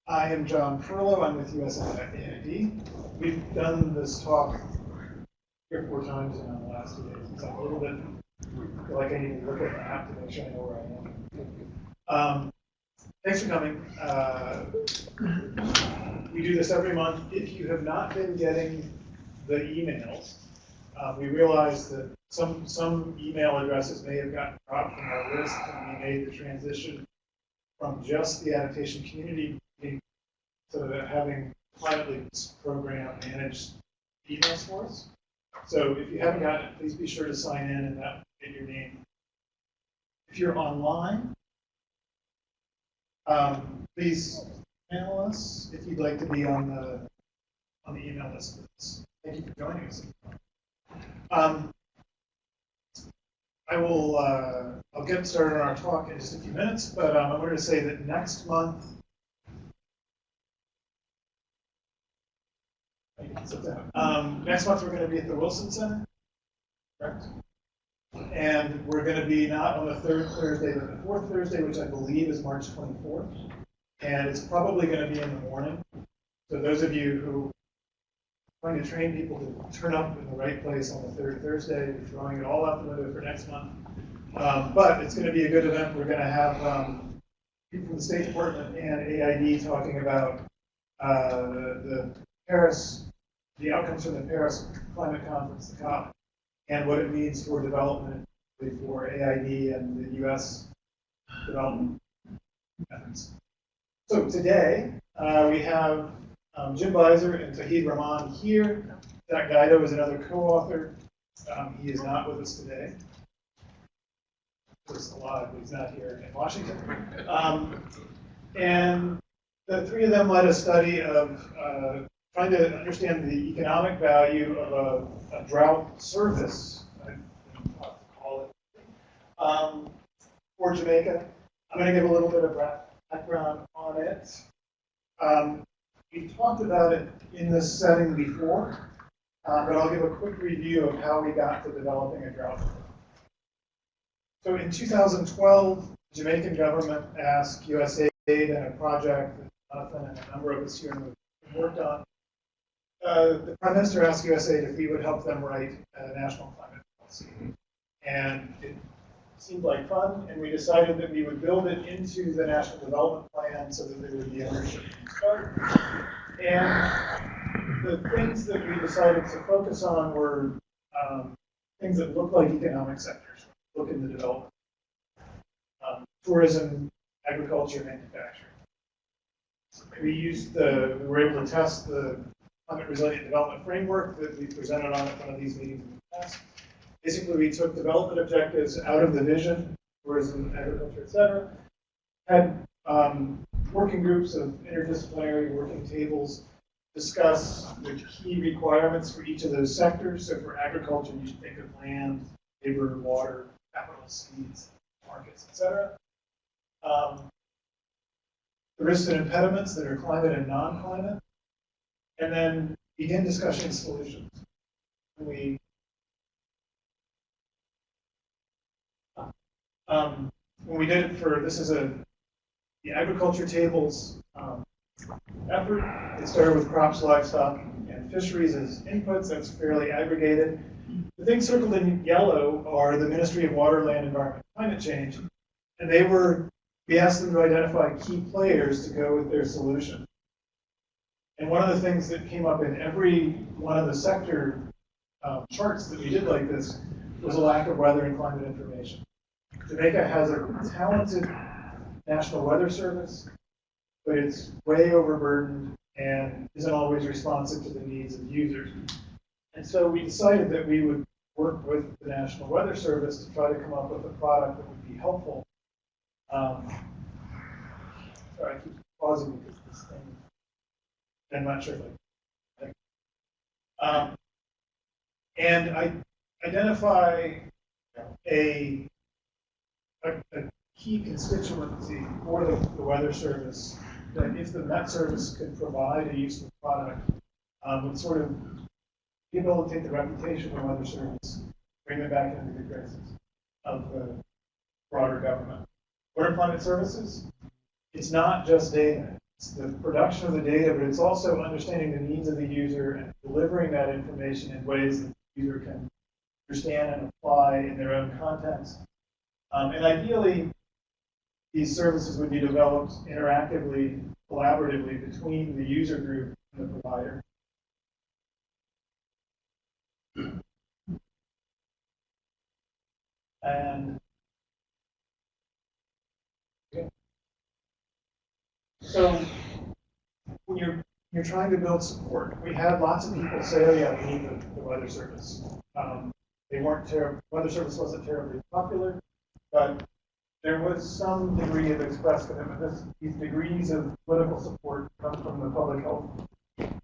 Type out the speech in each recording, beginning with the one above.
I am John Furlow. I'm with USAID. We've done this talk 3 or 4 times in the last 2 days. It's a little bit, I feel like I need to look at the map to make sure I know where I am. Thanks for coming. We do this every month. If you have not been getting the emails, we realize that some email addresses may have gotten dropped from our list, and we made the transition from just the adaptation community to having Climate Leaks program manage emails for us. So if you haven't gotten it, please be sure to sign in and that will get your name. If you're online, please email us if you'd like to be on the email list with us. Thank you for joining us. I'll get started on our talk in just a few minutes, but I wanted to say that next month, we're going to be at the Wilson Center, correct? And we're going to be not on the 3rd Thursday, but the 4th Thursday, which I believe is March 24th. And it's probably going to be in the morning. So those of you who are trying to train people to turn up in the right place on the 3rd Thursday, we're throwing it all out the window for next month. But it's going to be a good event. We're going to have people from the State Department and AID talking about the outcomes from the Paris Climate Conference, the COP, and what it means for development for AID and the U.S. development efforts. So today we have Jim Buizer and Tauhidur Rahman here. Zach Guido is another co-author. He is not with us today. He's alive, but he's not here in Washington. And the 3 of them led a study of trying to understand the economic value of a drought service, I don't know how to call it, for Jamaica. I'm going to give a little bit of background on it. We've talked about it in this setting before, but I'll give a quick review of how we got to developing a drought. So in 2012, the Jamaican government asked USAID and a project that Jonathan and a number of us here have worked on. The Prime Minister asked USAID if we would help them write a national climate policy. And it seemed like fun, and we decided that we would build it into the National Development Plan so that there would be ownership from the start. And the things that we decided to focus on were things that look like economic sectors, look in the development. Tourism, agriculture, manufacturing. We were able to test the Climate Resilient Development Framework that we presented on at one of these meetings in the past. Basically, we took development objectives out of the vision, tourism, agriculture, et cetera, had working groups of interdisciplinary working tables discuss the key requirements for each of those sectors. So for agriculture, you should think of land, labor, water, capital, seeds, markets, et cetera. The risks and impediments that are climate and non-climate, and then begin discussing solutions. When we did it for, this is the agriculture tables effort. It started with crops, livestock, and fisheries as inputs. That's fairly aggregated. The things circled in yellow are the Ministry of Water, Land, Environment, and Climate Change, and we asked them to identify key players to go with their solution. And one of the things that came up in every one of the sector charts that we did like this was a lack of weather and climate information. Jamaica has a talented National Weather Service, but it's way overburdened and isn't always responsive to the needs of users. And so we decided that we would work with the National Weather Service to try to come up with a product that would be helpful. Sorry, I keep pausing because this thing, I'm not sure if and I identify a key constituency for the Weather Service that if the Met Service could provide a useful product, would sort of rehabilitate the reputation of the Weather Service, bring it back into the good graces of the broader government. What are climate services? It's not just data. It's the production of the data, but it's also understanding the needs of the user and delivering that information in ways that the user can understand and apply in their own context. And ideally, these services would be developed interactively, collaboratively between the user group and the provider. And okay. So when you're trying to build support, we had lots of people say, "Oh yeah, we need the weather service." They weren't weather service wasn't terribly popular, but there was some degree of express commitment. These degrees of political support come from the public health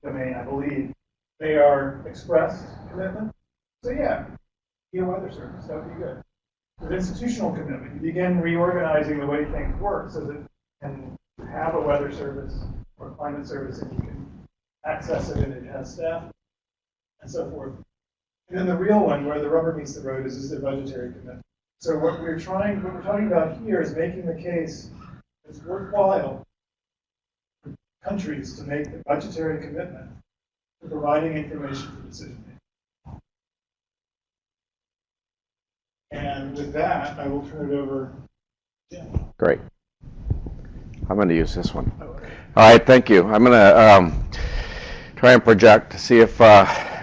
domain, I believe. They are expressed commitment. So yeah, be a weather service, that would be good. With institutional commitment, you begin reorganizing the way things work so that you can have a weather service or climate service and you can access it and it has staff and so forth. And then the real one, where the rubber meets the road, is the budgetary commitment. So what we're talking about here is making the case it's worthwhile for countries to make the budgetary commitment to providing information for decision making. And with that, I will turn it over to Jim. Great. I'm going to use this one. All right, thank you. I'm going to try and project to see if,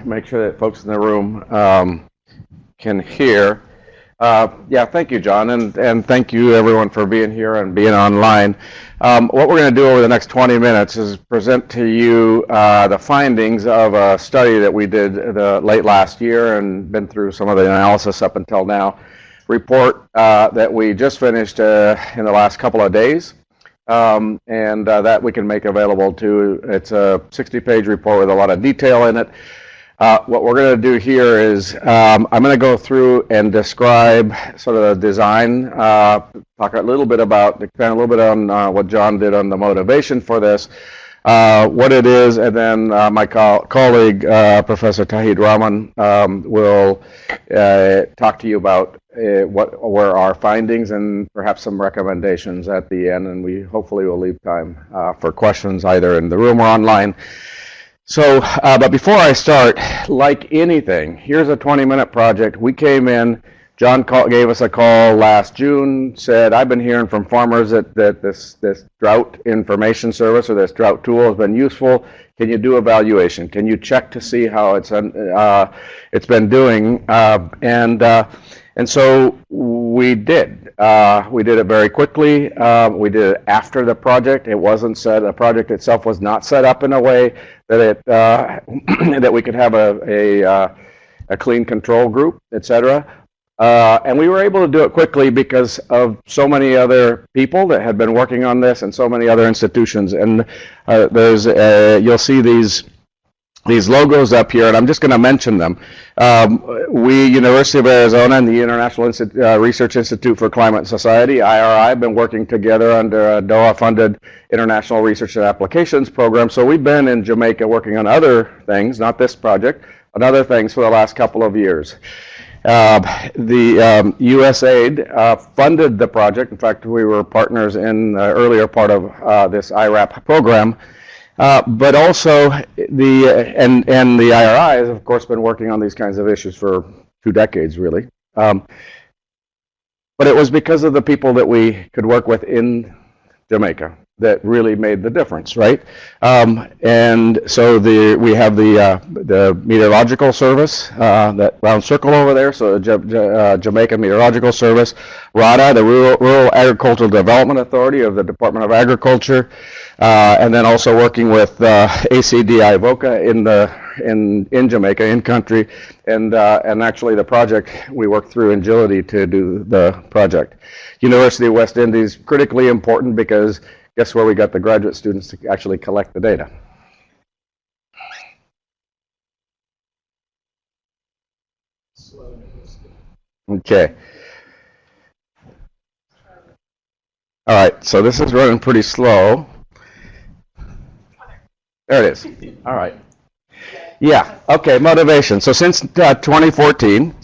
make sure that folks in the room can hear. Yeah, thank you, John, and thank you, everyone, for being here and being online. What we're going to do over the next 20 minutes is present to you the findings of a study that we did late last year and been through some of the analysis up until now. Report that we just finished in the last couple of days, and that we can make available to. It's a 60-page report with a lot of detail in it. What we're going to do here is I'm going to go through and describe sort of the design, talk a little bit about, expand a little bit on what John did on the motivation for this, what it is, and then my colleague, Professor Tauhidur Rahman, will talk to you about what were our findings and perhaps some recommendations at the end, and we hopefully will leave time for questions either in the room or online. So, but before I start, like anything, here's a 20-minute project. We came in, John gave us a call last June, said, I've been hearing from farmers that this drought information service or this drought tool has been useful. Can you do evaluation? Can you check to see how it's been doing? And so we did. We did it very quickly. We did it after the project. It wasn't set. The project itself was not set up in a way that that we could have a clean control group, etc. And we were able to do it quickly because of so many other people that had been working on this and so many other institutions. And you'll see these logos up here, and I'm just going to mention them. We, University of Arizona and the International Research Institute for Climate and Society, IRI, have been working together under a DOA-funded International Research and Applications program. So we've been in Jamaica working on other things, not this project, on other things for the last couple of years. The USAID funded the project. In fact, we were partners in the earlier part of this IRAP program. But also the IRI has, of course, been working on these kinds of issues for 2 decades, really. But it was because of the people that we could work with in Jamaica that really made the difference, right? And so we have the Meteorological Service, that round circle over there, so Jamaican Meteorological Service, RADA, the Rural Agricultural Development Authority of the Department of Agriculture, and then also working with ACDI VOCA in Jamaica, in country, and actually the project we worked through Agility to do the project. University of West Indies, critically important because guess where we got the graduate students to actually collect the data? Okay. All right, so this is running pretty slow. There it is. All right. Yeah, okay, motivation. So since 2014,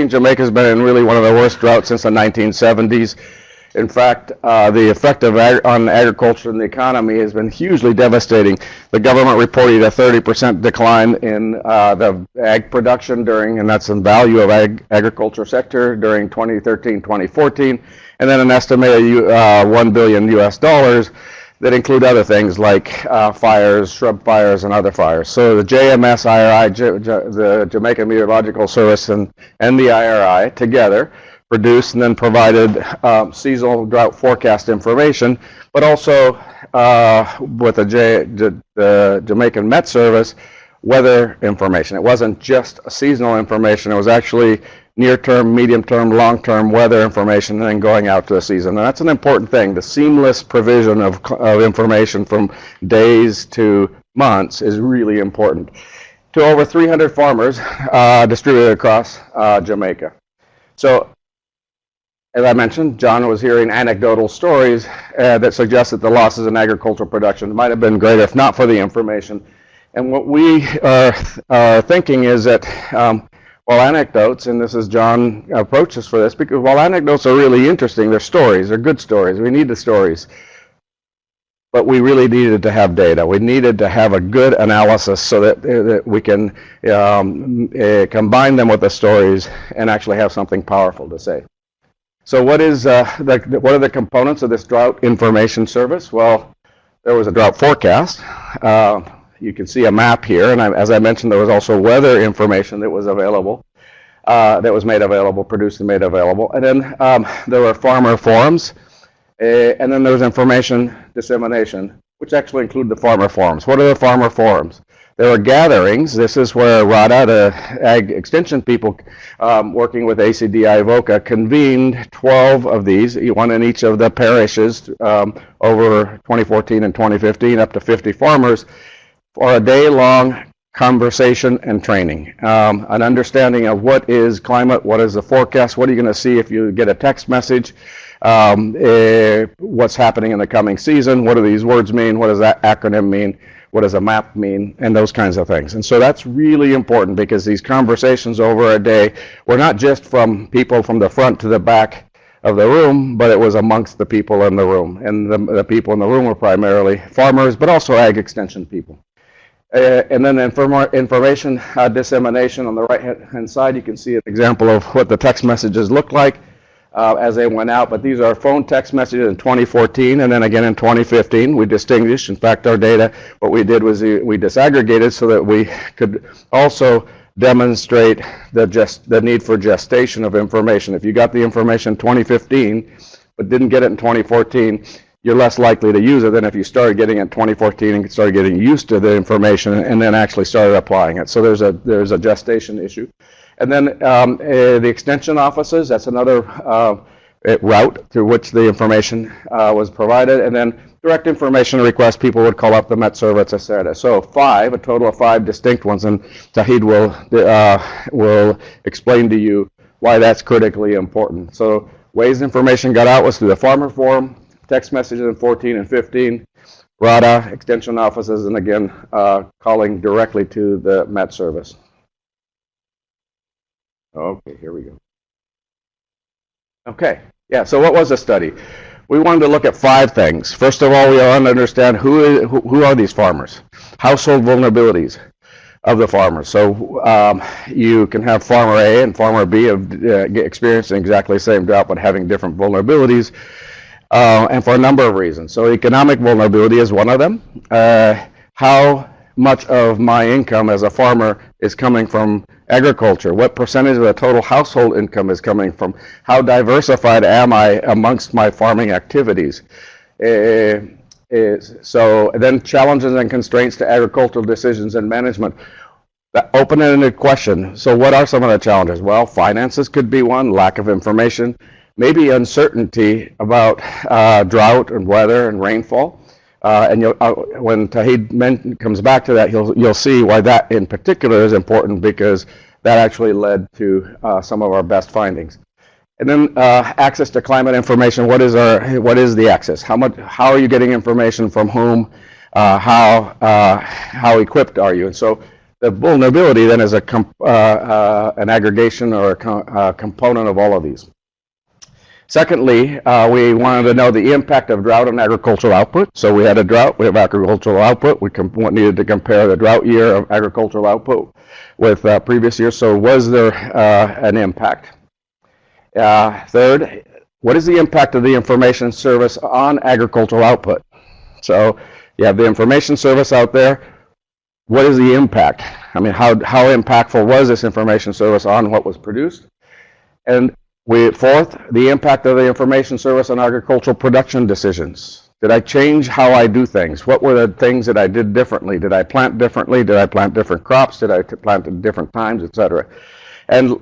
Jamaica's been in really one of the worst droughts since the 1970s. In fact, the effect on agriculture and the economy has been hugely devastating. The government reported a 30% decline in the ag production and that's in value of agriculture sector during 2013-2014, and then an estimated $1 billion US that include other things like fires, shrub fires, and other fires. So the JMS, IRI, the Jamaican Meteorological Service, and the IRI together produced and then provided seasonal drought forecast information, but also with the Jamaican Met Service, weather information. It wasn't just seasonal information, it was actually near-term, medium-term, long-term weather information and then going out to the season. And that's an important thing. The seamless provision of information from days to months is really important. To over 300 farmers distributed across Jamaica. So, as I mentioned, John was hearing anecdotal stories that suggest that the losses in agricultural production might have been greater if not for the information. And what we are thinking is that while anecdotes, and this is John approaches for this, because while anecdotes are really interesting, they're stories, they're good stories, we need the stories. But we really needed to have data. We needed to have a good analysis so that we can combine them with the stories and actually have something powerful to say. So what are the components of this drought information service? Well, there was a drought forecast. You can see a map here, and as I mentioned, there was also weather information that was available, that was made available, produced and made available. And then there were farmer forums, and then there was information dissemination, which actually included the farmer forums. What are the farmer forums? There were gatherings. This is where RADA, the Ag Extension people working with ACDI VOCA, convened 12 of these, one in each of the parishes over 2014 and 2015, up to 50 farmers, for a day-long conversation and training. An understanding of what is climate, what is the forecast, what are you going to see if you get a text message, what's happening in the coming season, what do these words mean, what does that acronym mean, what does a map mean, and those kinds of things. And so that's really important because these conversations over a day were not just from people from the front to the back of the room, but it was amongst the people in the room. And the people in the room were primarily farmers, but also ag extension people. And then information dissemination on the right-hand side, you can see an example of what the text messages look like as they went out. But these are phone text messages in 2014, and then again in 2015. We distinguished. In fact, our data, what we did was we disaggregated so that we could also demonstrate the need for gestation of information. If you got the information in 2015, but didn't get it in 2014, you're less likely to use it than if you started getting it in 2014 and started getting used to the information and then actually started applying it. So there's a gestation issue. And then the extension offices, that's another route through which the information was provided. And then direct information requests, people would call up the Met Service, etc. So a total of 5 distinct ones, and Tauhid will explain to you why that's critically important. So ways information got out was through the farmer forum, text messages in 14 and 15, RADA, extension offices, and again, calling directly to the Met Service. Okay, here we go. Okay, yeah, so what was the study? We wanted to look at 5 things. First of all, we want to understand who are these farmers? Household vulnerabilities of the farmers. So you can have farmer A and farmer B experiencing exactly the same drought, but having different vulnerabilities. And for a number of reasons. So economic vulnerability is one of them. How much of my income as a farmer is coming from agriculture? What percentage of the total household income is coming from? How diversified am I amongst my farming activities? So then challenges and constraints to agricultural decisions and management. That open-ended question. So what are some of the challenges? Well, finances could be one, lack of information, maybe uncertainty about drought and weather and rainfall. And when Tauhid comes back to that, you'll see why that in particular is important, because that actually led to some of our best findings. And then access to climate information. What is the access? How are you getting information from whom? How equipped are you? And so the vulnerability then is an aggregation or a component of all of these. Secondly, we wanted to know the impact of drought on agricultural output. So we had a drought, we have agricultural output. We needed to compare the drought year of agricultural output with previous years. So was there an impact? Third, what is the impact of the information service on agricultural output? So you have the information service out there. What is the impact? I mean, how impactful was this information service on what was produced? And fourth, the impact of the information service on agricultural production decisions. Did I change how I do things? What were the things that I did differently? Did I plant differently? Did I plant different crops? Did I plant at different times, et cetera? And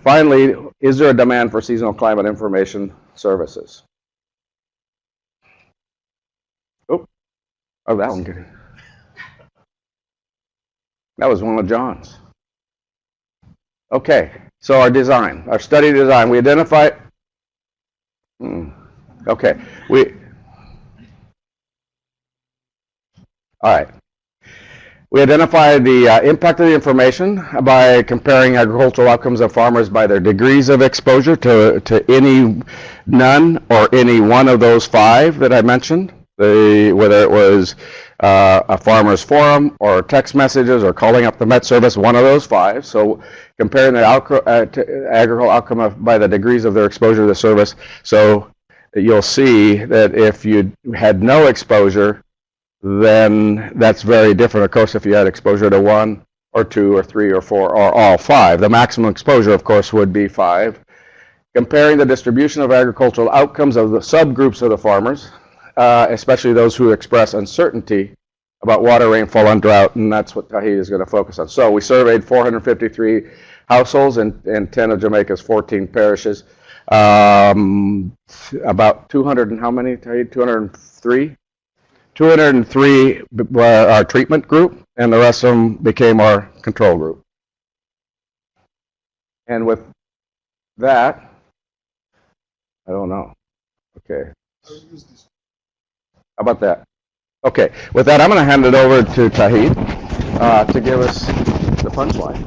finally, is there a demand for seasonal climate information services? Oh, that one. That was one of John's. Okay, so our design, our study design, we identify. Okay, all right. We identify the impact of the information by comparing agricultural outcomes of farmers by their degrees of exposure to any, none, or any one of those five that I mentioned, whether it was a farmer's forum or text messages or calling up the Met Service, one of those five. So comparing the agricultural outcome by the degrees of their exposure to the service. So you'll see that if you had no exposure, then that's very different. Of course, if you had exposure to one or two or three or four or all five, the maximum exposure, of course, would be 5. Comparing the distribution of agricultural outcomes of the subgroups of the farmers, especially those who express uncertainty about water, rainfall, and drought, and that's what Tauhidur is going to focus on. So we surveyed 453 households in 10 of Jamaica's 14 parishes. About 200 and how many, Tauhidur? 203? 203 were our treatment group, and the rest of them became our control group. And with that, I don't know. Okay. How about that? Okay. With that, I'm going to hand it over to Tauhidur to give us the punchline.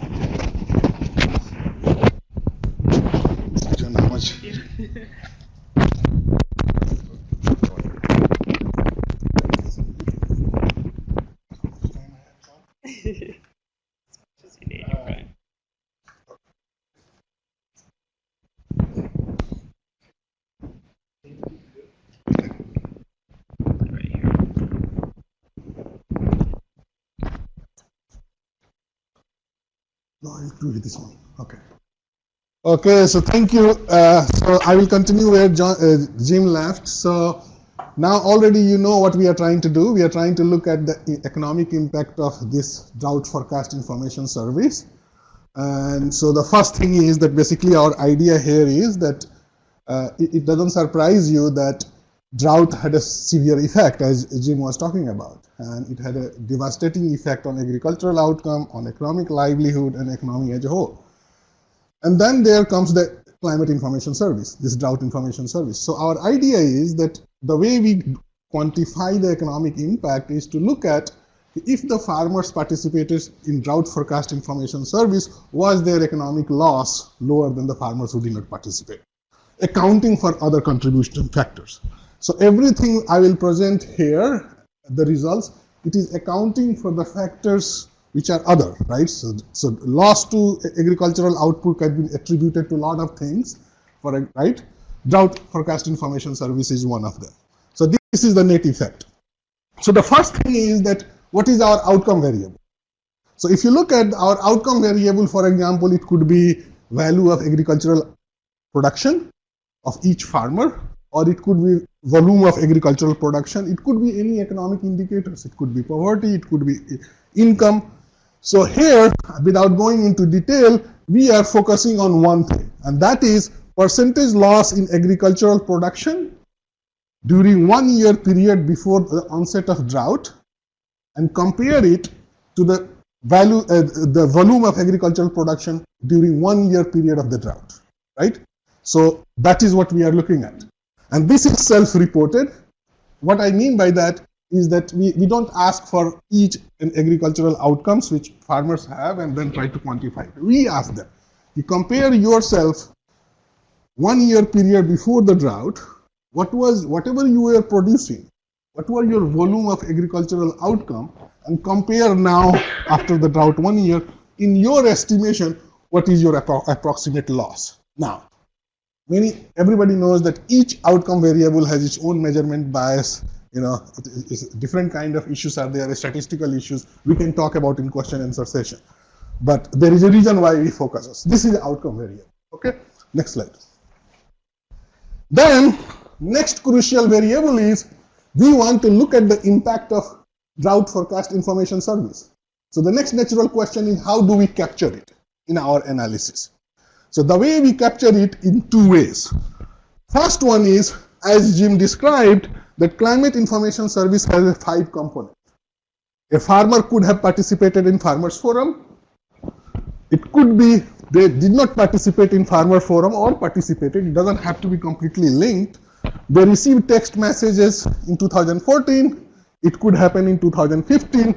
John, how much? No, I'll do this one. Okay. Okay, so thank you. So I will continue where Jim left. So now already you know what we are trying to do. We are trying to look at the economic impact of this drought forecast information service. And so the first thing is that basically our idea here is that it doesn't surprise you that drought had a severe effect, as Jim was talking about. And it had a devastating effect on agricultural outcome, on economic livelihood, and economy as a whole. And then there comes the climate information service, this drought information service. So our idea is that the way we quantify the economic impact is to look at if the farmers participated in drought forecast information service, was their economic loss lower than the farmers who did not participate, accounting for other contribution factors. So everything I will present here, the results, it is accounting for the factors which are other, right? So loss to agricultural output can be attributed to a lot of things, right? Drought forecast information service is one of them. So this is the net effect. So the first thing is that what is our outcome variable? So if you look at our outcome variable, for example, it could be value of agricultural production of each farmer, or it could be volume of agricultural production. It could be any economic indicators. It could be poverty, it could be income. So here, without going into detail, we are focusing on one thing, and that is percentage loss in agricultural production during 1 year period before the onset of drought, and compare it to the value, the volume of agricultural production during 1 year period of the drought, right? So that is what we are looking at. And this is self-reported. What I mean by that is that we don't ask for each agricultural outcomes which farmers have and then try to quantify it. We ask them, you compare yourself 1 year period before the drought, whatever you were producing, what were your volume of agricultural outcome, and compare now after the drought 1 year, in your estimation, what is your approximate loss. Now, everybody knows that each outcome variable has its own measurement bias. Different kind of issues are there, statistical issues we can talk about in question and answer session. But there is a reason why we focus on. This is the outcome variable. Okay, next slide. Then, next crucial variable is we want to look at the impact of drought forecast information service. So the next natural question is, how do we capture it in our analysis? So the way we capture it in two ways. First one is, as Jim described, that climate information service has 5 components. A farmer could have participated in farmers forum. It could be they did not participate in farmer forum or participated. It doesn't have to be completely linked. They received text messages in 2014. It could happen in 2015.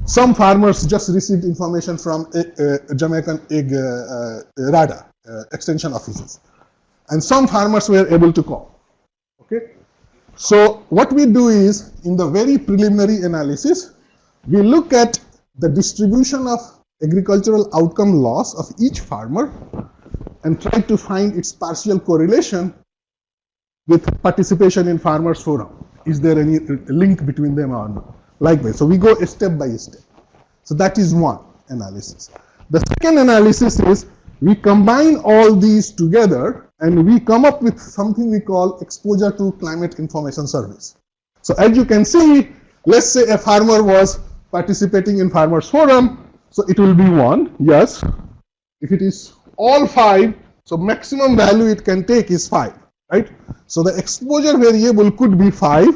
Some farmers just received information from Jamaican RADA, extension offices. And some farmers were able to call. Okay? So what we do is, in the very preliminary analysis, we look at the distribution of agricultural outcome loss of each farmer and try to find its partial correlation with participation in farmers forum. Is there any link between them or not? Likewise, so we go step by step. So that is one analysis. The second analysis is we combine all these together and we come up with something we call exposure to climate information service. So as you can see, let's say a farmer was participating in farmers forum, so it will be 1, yes. If it is all 5, so maximum value it can take is 5, right? So the exposure variable could be 5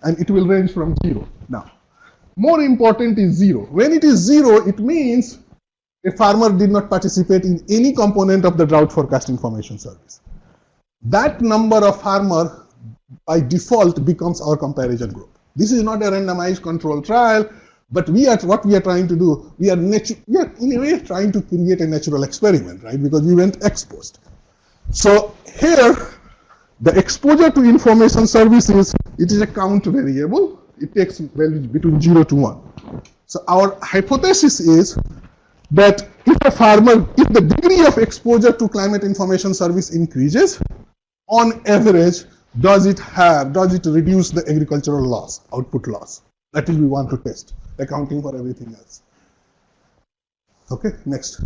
and it will range from 0. Now, more important is 0. When it is 0, it means a farmer did not participate in any component of the drought forecast information service. That number of farmer by default becomes our comparison group. This is not a randomized control trial, but what we are trying to do, we are in a way trying to create a natural experiment, right? Because we went ex post. So here, the exposure to information services, it is a count variable. It takes values between 0 to 1. So our hypothesis is that if the degree of exposure to climate information service increases, on average, does it reduce the agricultural loss, output loss? That is we want to test, accounting for everything else. Okay, next.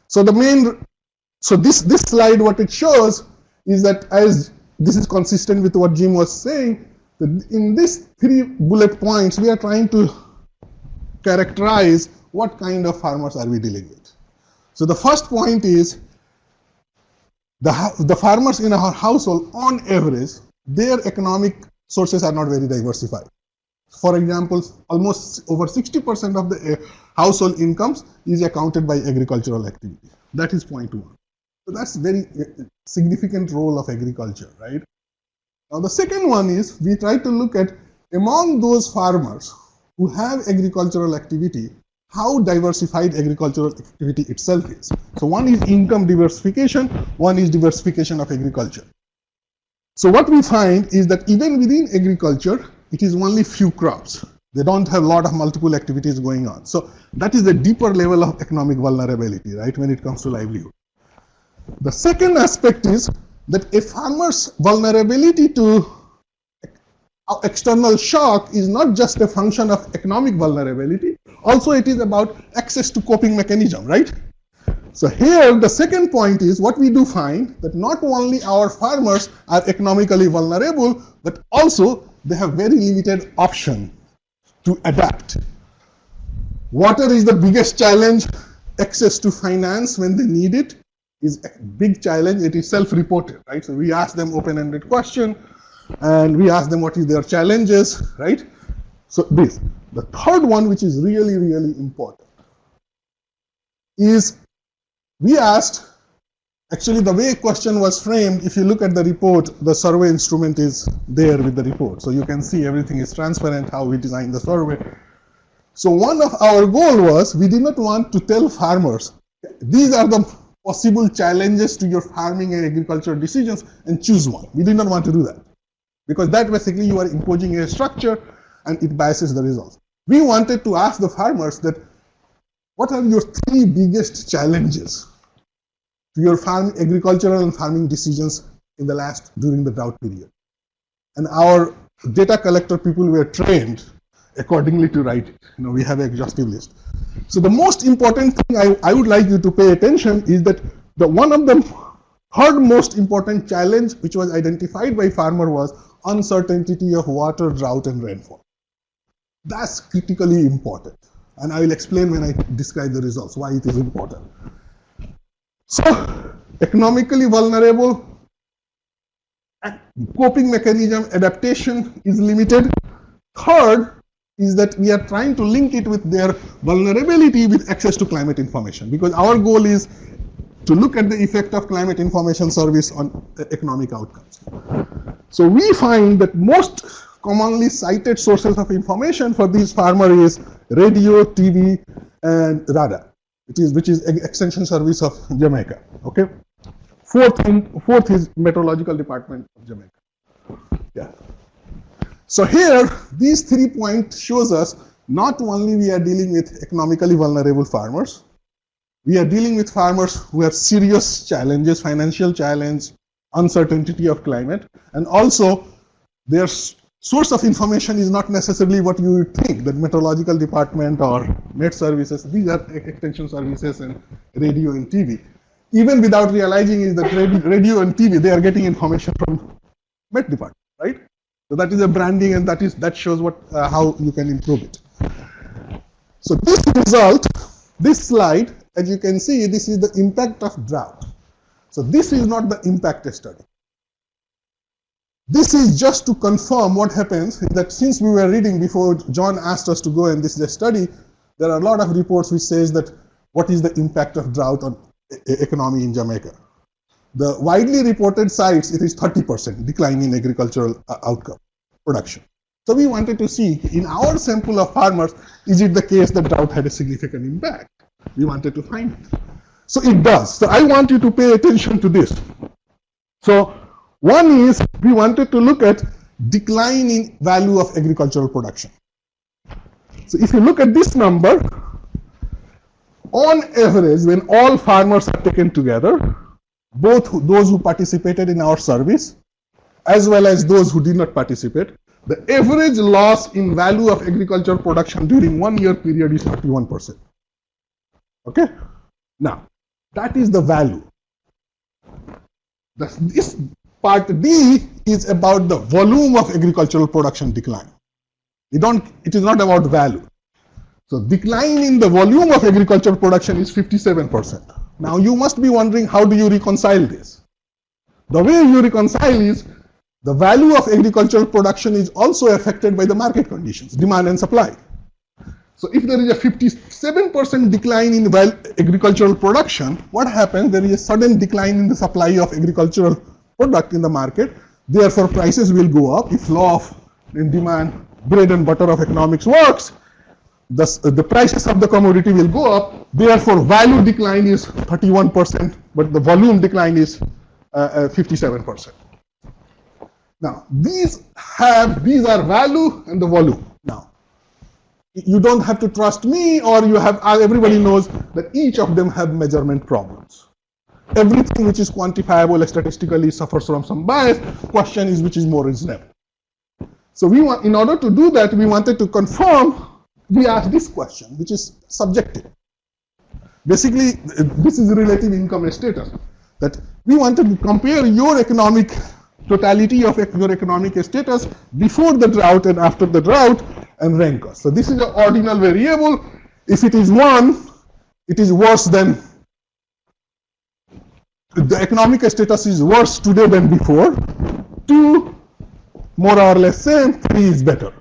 So this slide, what it shows is that, as this is consistent with what Jim was saying, that in these 3 bullet points, we are trying to characterize what kind of farmers are we dealing with. So the first point is the farmers in our household, on average, their economic sources are not very diversified. For example, almost over 60% of the household incomes is accounted by agricultural activity. That is point 1. So that's very significant role of agriculture, right? Now the second one is we try to look at, among those farmers who have agricultural activity, how diversified agricultural activity itself is. So one is income diversification, one is diversification of agriculture. So what we find is that even within agriculture, it is only few crops. They don't have a lot of multiple activities going on. So that is a deeper level of economic vulnerability, right, when it comes to livelihood. The second aspect is that a farmer's vulnerability to external shock is not just a function of economic vulnerability, also it is about access to coping mechanism, right? So here the second point is what we do find that not only our farmers are economically vulnerable, but also they have very limited option to adapt. Water is the biggest challenge. Access to finance when they need it is a big challenge. It is self-reported, right? So we ask them open-ended question and we ask them what is their challenges, right? So this. The third one, which is really, really important, is we asked, actually the way question was framed, if you look at the report, the survey instrument is there with the report. So you can see everything is transparent, how we designed the survey. So one of our goal was, we did not want to tell farmers, these are the possible challenges to your farming and agricultural decisions and choose one. We did not want to do that, because that basically you are imposing a structure and it biases the results. We wanted to ask the farmers that, what are your 3 biggest challenges to your agricultural and farming decisions during the drought period? And our data collector people were trained accordingly to write it. We have an exhaustive list. So the most important thing I would like you to pay attention is that one of the third most important challenge which was identified by farmer was uncertainty of water, drought, and rainfall. That's critically important. And I will explain when I describe the results why it is important. So, economically vulnerable, coping mechanism, adaptation is limited. Third is that we are trying to link it with their vulnerability with access to climate information, because our goal is to look at the effect of climate information service on economic outcomes. So we find that most commonly cited sources of information for these farmers is radio, TV, and radar, which is extension service of Jamaica. Okay. Fourth is Meteorological Department of Jamaica. Yeah. So here, these 3 points shows us not only we are dealing with economically vulnerable farmers, we are dealing with farmers who have serious challenges, financial challenge, uncertainty of climate, and also their source of information is not necessarily what you would think, that meteorological department or Met services. These are extension services and radio and TV. Even without realizing is that radio and TV, they are getting information from Met department, right? So that is a branding, and that shows how you can improve it. So this result, this slide, as you can see, this is the impact of drought. So this is not the impact study. This is just to confirm what happens, that since we were reading before John asked us to go and this is a study, there are a lot of reports which says that what is the impact of drought on economy in Jamaica. The widely reported sites, it is 30% decline in agricultural outcome, production. So we wanted to see, in our sample of farmers, is it the case that drought had a significant impact? We wanted to find it. So it does. So I want you to pay attention to this. So one is, we wanted to look at decline in value of agricultural production. So if you look at this number, on average, when all farmers are taken together, both those who participated in our service, as well as those who did not participate, the average loss in value of agricultural production during 1 year period is 31%. Okay? Now, that is the value. This part D is about the volume of agricultural production decline. It is not about value. So decline in the volume of agricultural production is 57%. Now you must be wondering, how do you reconcile this? The way you reconcile is, the value of agricultural production is also affected by the market conditions, demand and supply. So if there is a 57% decline in agricultural production, what happens? There is a sudden decline in the supply of agricultural product in the market. Therefore, prices will go up. If law of demand, bread and butter of economics works, the prices of the commodity will go up. Therefore, value decline is 31%, but the volume decline is 57%. Now, these are value and the volume. Now, you don't have to trust me, or everybody knows that each of them have measurement problems. Everything which is quantifiable statistically suffers from some bias. Question is which is more reasonable. So in order to do that, we wanted to confirm. We asked this question, which is subjective. Basically, this is relative income status. That we wanted to compare your totality of your economic status before the drought and after the drought, and rank us. So this is an ordinal variable. If it is 1, it is worse than, the economic status is worse today than before. 2, more or less same. 3 is better.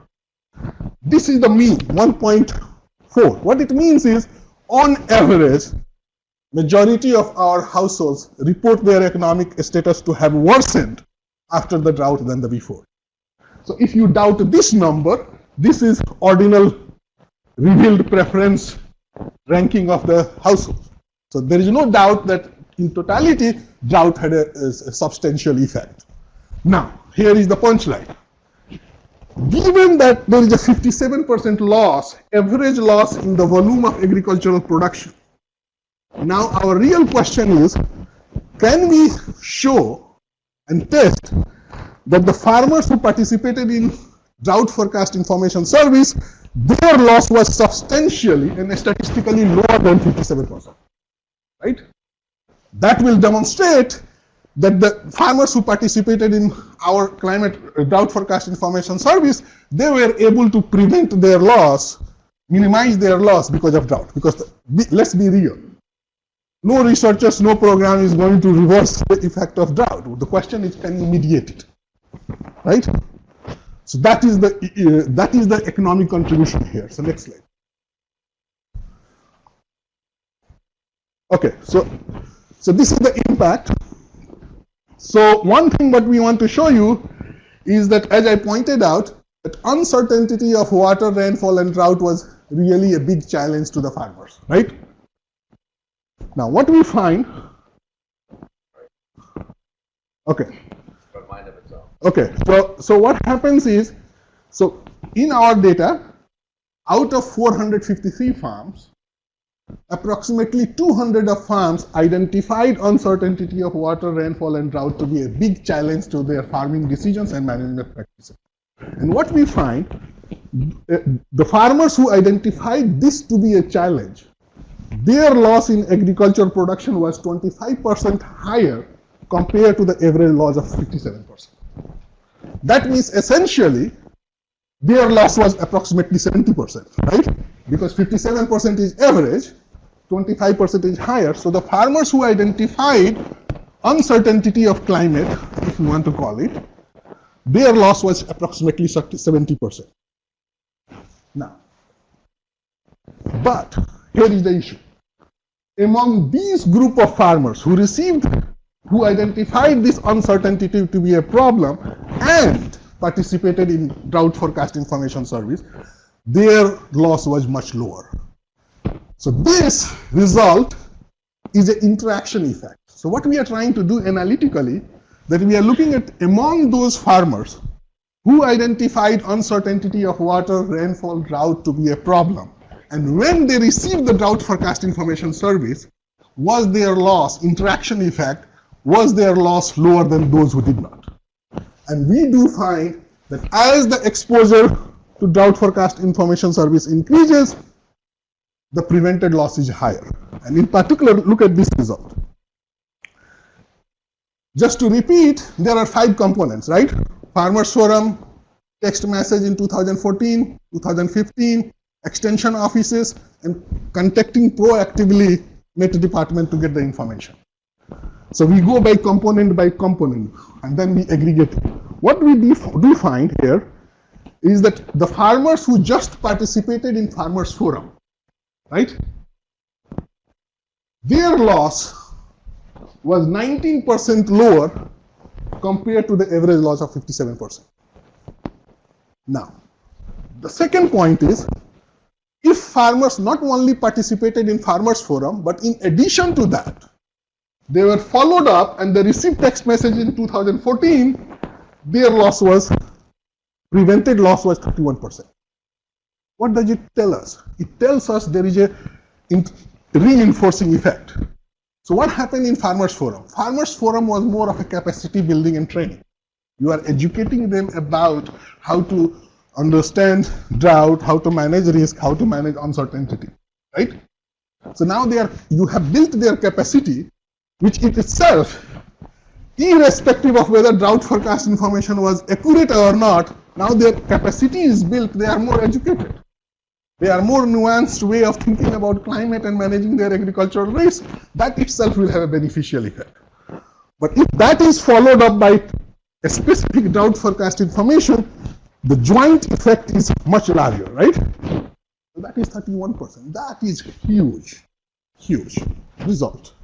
This is the mean, 1.4. What it means is, on average, majority of our households report their economic status to have worsened after the drought than the before. So if you doubt this number, this is ordinal revealed preference ranking of the household. So there is no doubt that in totality, drought had a substantial effect. Now, here is the punchline. Given that there is a 57% loss, average loss in the volume of agricultural production, now our real question is, can we show and test that the farmers who participated in drought forecast information service, their loss was substantially and statistically lower than 57%, right? That will demonstrate that the farmers who participated in our climate drought forecast information service, they were able to prevent their loss, minimize their loss because of drought. Because let's be real, no researchers, no program is going to reverse the effect of drought. The question is, can you mediate it, right? So that is the economic contribution here. So next slide. Okay, so this is the impact. So one thing what we want to show you is that, as I pointed out, that uncertainty of water, rainfall, and drought was really a big challenge to the farmers, right? Now, what we find, okay. Okay, so what happens is, so in our data, out of 453 farms, approximately 200 of farms identified uncertainty of water, rainfall, and drought to be a big challenge to their farming decisions and management practices. And what we find, the farmers who identified this to be a challenge, their loss in agricultural production was 25% higher compared to the average loss of 57%. That means essentially their loss was approximately 70%, right? Because 57% is average, 25% is higher. So the farmers who identified uncertainty of climate, if you want to call it, their loss was approximately 70%. Now, but here is the issue. Among these group of farmers who identified this uncertainty to be a problem and participated in drought forecast information service, their loss was much lower. So this result is an interaction effect. So what we are trying to do analytically, that we are looking at among those farmers who identified uncertainty of water, rainfall, drought to be a problem, and when they received the drought forecast information service, was their loss, interaction effect, was their loss lower than those who did not? And we do find that as the exposure to drought forecast information service increases, the prevented loss is higher. And in particular, look at this result. Just to repeat, there are 5 components, right? Farmers Forum, text message in 2014, 2015, extension offices, and contacting proactively Met Department to get the information. So we go by component, and then we aggregate it. What we do find here is that the farmers who just participated in Farmers Forum, right? Their loss was 19% lower compared to the average loss of 57%. Now, the second point is, if farmers not only participated in Farmers Forum, but in addition to that, they were followed up and they received text message in 2014, their loss was, prevented loss was 31%. What does it tell us? It tells us there is a reinforcing effect. So what happened in Farmers Forum? Farmers Forum was more of a capacity building and training. You are educating them about how to understand drought, how to manage risk, how to manage uncertainty, right? So now you have built their capacity, which in itself, irrespective of whether drought forecast information was accurate or not, now their capacity is built, they are more educated. They are more nuanced way of thinking about climate and managing their agricultural risk. That itself will have a beneficial effect. But if that is followed up by a specific drought forecast information, the joint effect is much larger, right? So that is 31%. That is huge, huge result.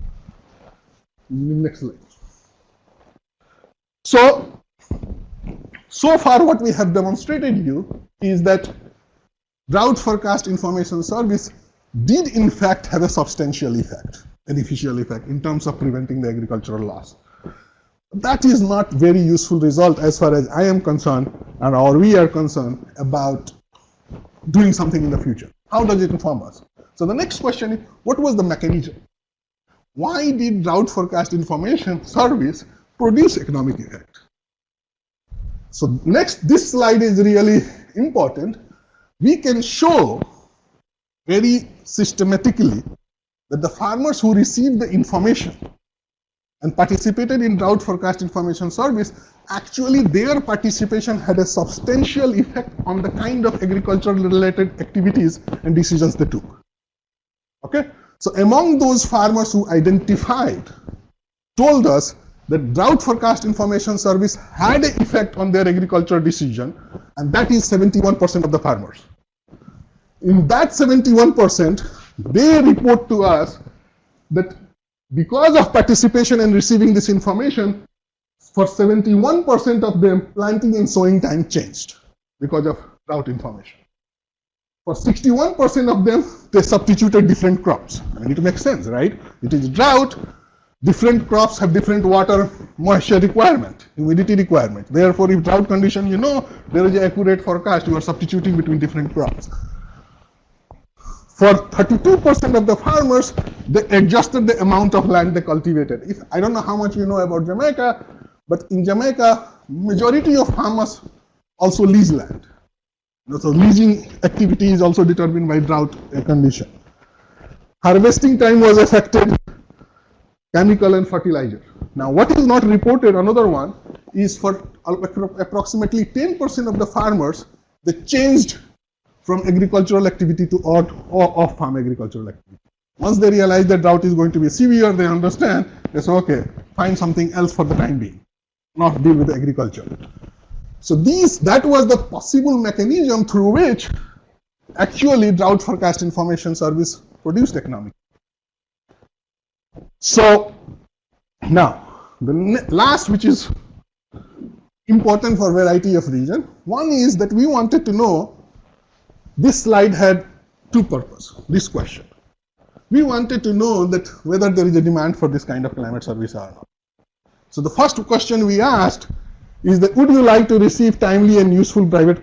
Next slide. So far what we have demonstrated you is that drought forecast information service did in fact have a substantial effect. beneficial effect in terms of preventing the agricultural loss. That is not very useful result as far as I am concerned, or we are concerned about doing something in the future. How does it inform us? So the next question is, what was the mechanism? Why did drought forecast information service produce economic effect? So next, this slide is really important. We can show very systematically that the farmers who received the information and participated in drought forecast information service, actually their participation had a substantial effect on the kind of agricultural related activities and decisions they took. Okay? So among those farmers who identified, told us that drought forecast information service had an effect on their agricultural decision, and that is 71% of the farmers. In that 71%, they report to us that because of participation and receiving this information, for 71% of them, planting and sowing time changed because of drought information. For 61% of them, they substituted different crops. I mean, it makes sense, right? It is drought. Different crops have different water moisture requirement, humidity requirement. Therefore, if drought condition, you know, there is an accurate forecast, you are substituting between different crops. For 32% of the farmers, they adjusted the amount of land they cultivated. I don't know how much you know about Jamaica, but in Jamaica, majority of farmers also lease land. So leasing activity is also determined by drought condition. Harvesting time was affected, chemical and fertilizer. Now what is not reported, another one, is for approximately 10% of the farmers, they changed from agricultural activity to off-farm agricultural activity. Once they realize that drought is going to be severe, they understand, they say, okay, find something else for the time being, not deal with agriculture. So that was the possible mechanism through which actually drought forecast information service produced economic. So now, the last, which is important for variety of reasons, one is that we wanted to know, this slide had two purposes, this question. We wanted to know that whether there is a demand for this kind of climate service or not. So the first question we asked is that, would you like to receive timely and useful private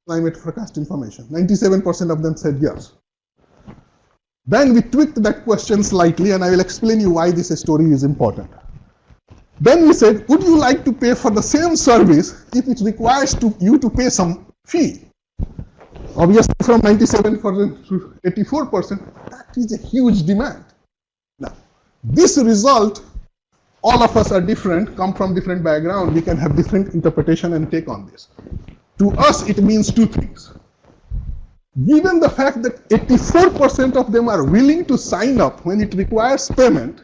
climate forecast information? 97% of them said yes. Then we tweaked that question slightly, and I will explain you why this story is important. Then we said, would you like to pay for the same service if it requires you to pay some fee? Obviously, from 97% to 84%, that is a huge demand. Now, this result, all of us are different, come from different background, we can have different interpretation and take on this. To us, it means two things. Given the fact that 84% of them are willing to sign up when it requires payment,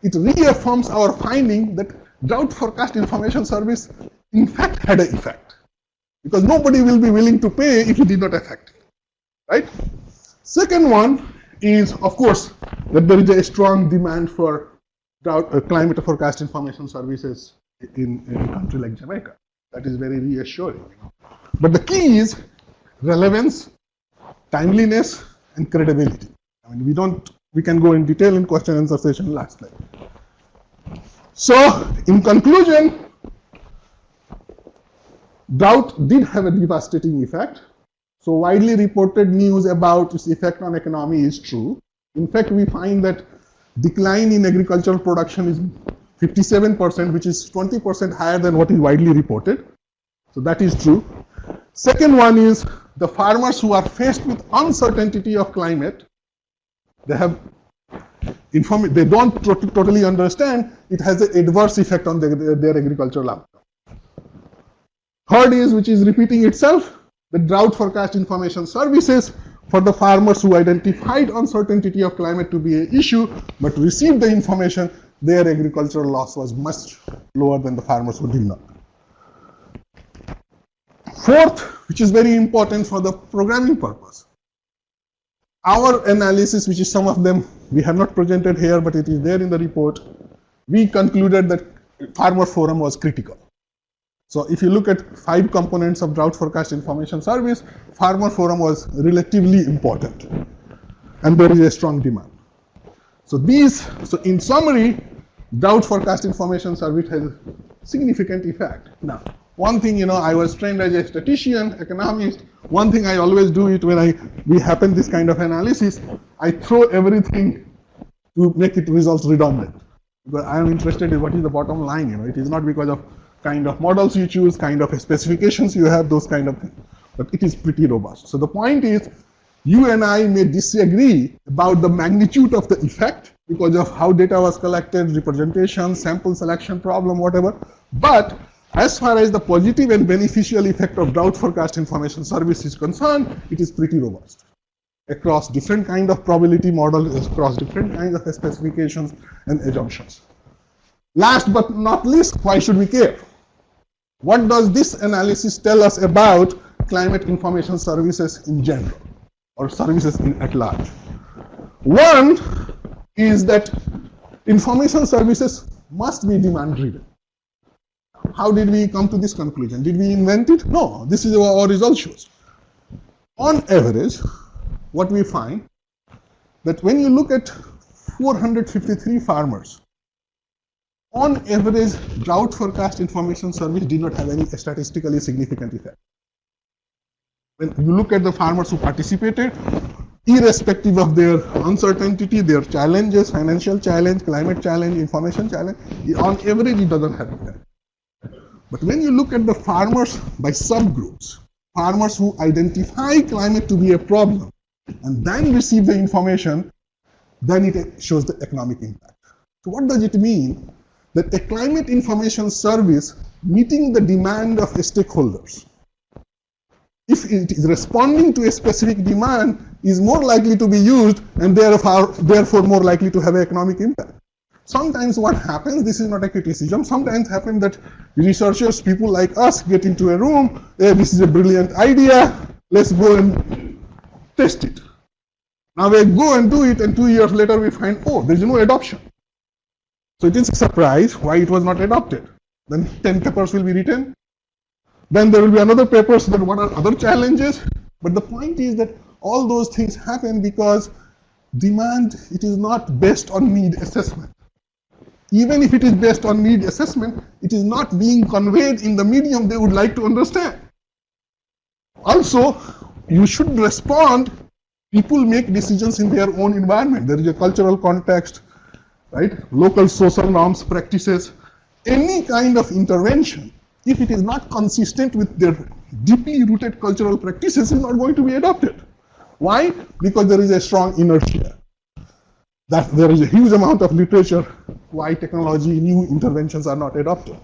it reaffirms our finding that drought forecast information service in fact had an effect. Because nobody will be willing to pay if it did not affect it, right? Second one is, of course, that there is a strong demand for climate forecast information services in a country like Jamaica. That is very reassuring. But the key is relevance, timeliness, and credibility. I mean, we can go in detail in question and answer session last slide. So, in conclusion, drought did have a devastating effect. So widely reported news about its effect on economy is true. In fact, we find that decline in agricultural production is 57%, which is 20% higher than what is widely reported. So that is true. Second one is the farmers who are faced with uncertainty of climate, they don't totally understand, it has an adverse effect on their agricultural outcome. Third is, which is repeating itself, the drought forecast information services for the farmers who identified uncertainty of climate to be an issue, but received the information, their agricultural loss was much lower than the farmers who did not. Fourth, which is very important for the programming purpose, our analysis, which is some of them we have not presented here, but it is there in the report, we concluded that farmer forum was critical. So if you look at 5 components of drought forecast information service, farmer forum was relatively important, and there is a strong demand. So in summary, drought forecast information service has significant effect. Now, one thing, I was trained as a statistician, economist. One thing I always do it when we happen this kind of analysis, I throw everything to make it results redundant. Because I am interested in what is the bottom line. It is not because of kind of models you choose, kind of specifications you have, those kind of things. But it is pretty robust. So the point is, you and I may disagree about the magnitude of the effect because of how data was collected, representation, sample selection problem, whatever. But as far as the positive and beneficial effect of drought forecast information service is concerned, it is pretty robust across different kind of probability models, across different kinds of specifications and assumptions. Last but not least, why should we care? What does this analysis tell us about climate information services in general, or services at large? One is that information services must be demand driven. How did we come to this conclusion? Did we invent it? No, this is what our result shows. On average, what we find that when you look at 453 farmers, on average, drought forecast information service did not have any statistically significant effect. When you look at the farmers who participated, irrespective of their uncertainty, their challenges, financial challenge, climate challenge, information challenge, on average it doesn't have effect. But when you look at the farmers by subgroups, farmers who identify climate to be a problem and then receive the information, then it shows the economic impact. So what does it mean? That a climate information service meeting the demand of stakeholders, if it is responding to a specific demand, is more likely to be used and therefore more likely to have an economic impact. Sometimes what happens, this is not a criticism, sometimes happens that researchers, people like us, get into a room, hey, this is a brilliant idea, let's go and test it. Now we go and do it, and 2 years later we find, oh, there is no adoption. So it is a surprise why it was not adopted. Then 10 papers will be written. Then there will be another paper, so that what are other challenges? But the point is that all those things happen because demand, it is not based on need assessment. Even if it is based on need assessment, it is not being conveyed in the medium they would like to understand. Also, you should respond. People make decisions in their own environment. There is a cultural context, right? Local social norms, practices, any kind of intervention, if it is not consistent with their deeply rooted cultural practices, is not going to be adopted. Why? Because there is a strong inertia. That there is a huge amount of literature why technology, new interventions are not adopted.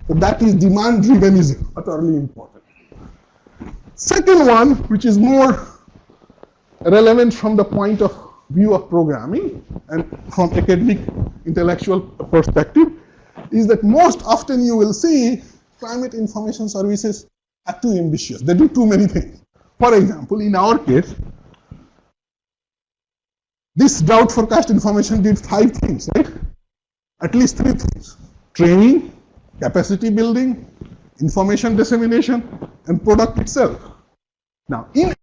So that is demand driven is utterly important. Second one, which is more relevant from the point of view of programming and from academic intellectual perspective, is that most often you will see climate information services are too ambitious. They do too many things. For example, in our case, this drought forecast information did 5 things, right? At least 3 things. Training, capacity building, information dissemination, and product itself. Now, in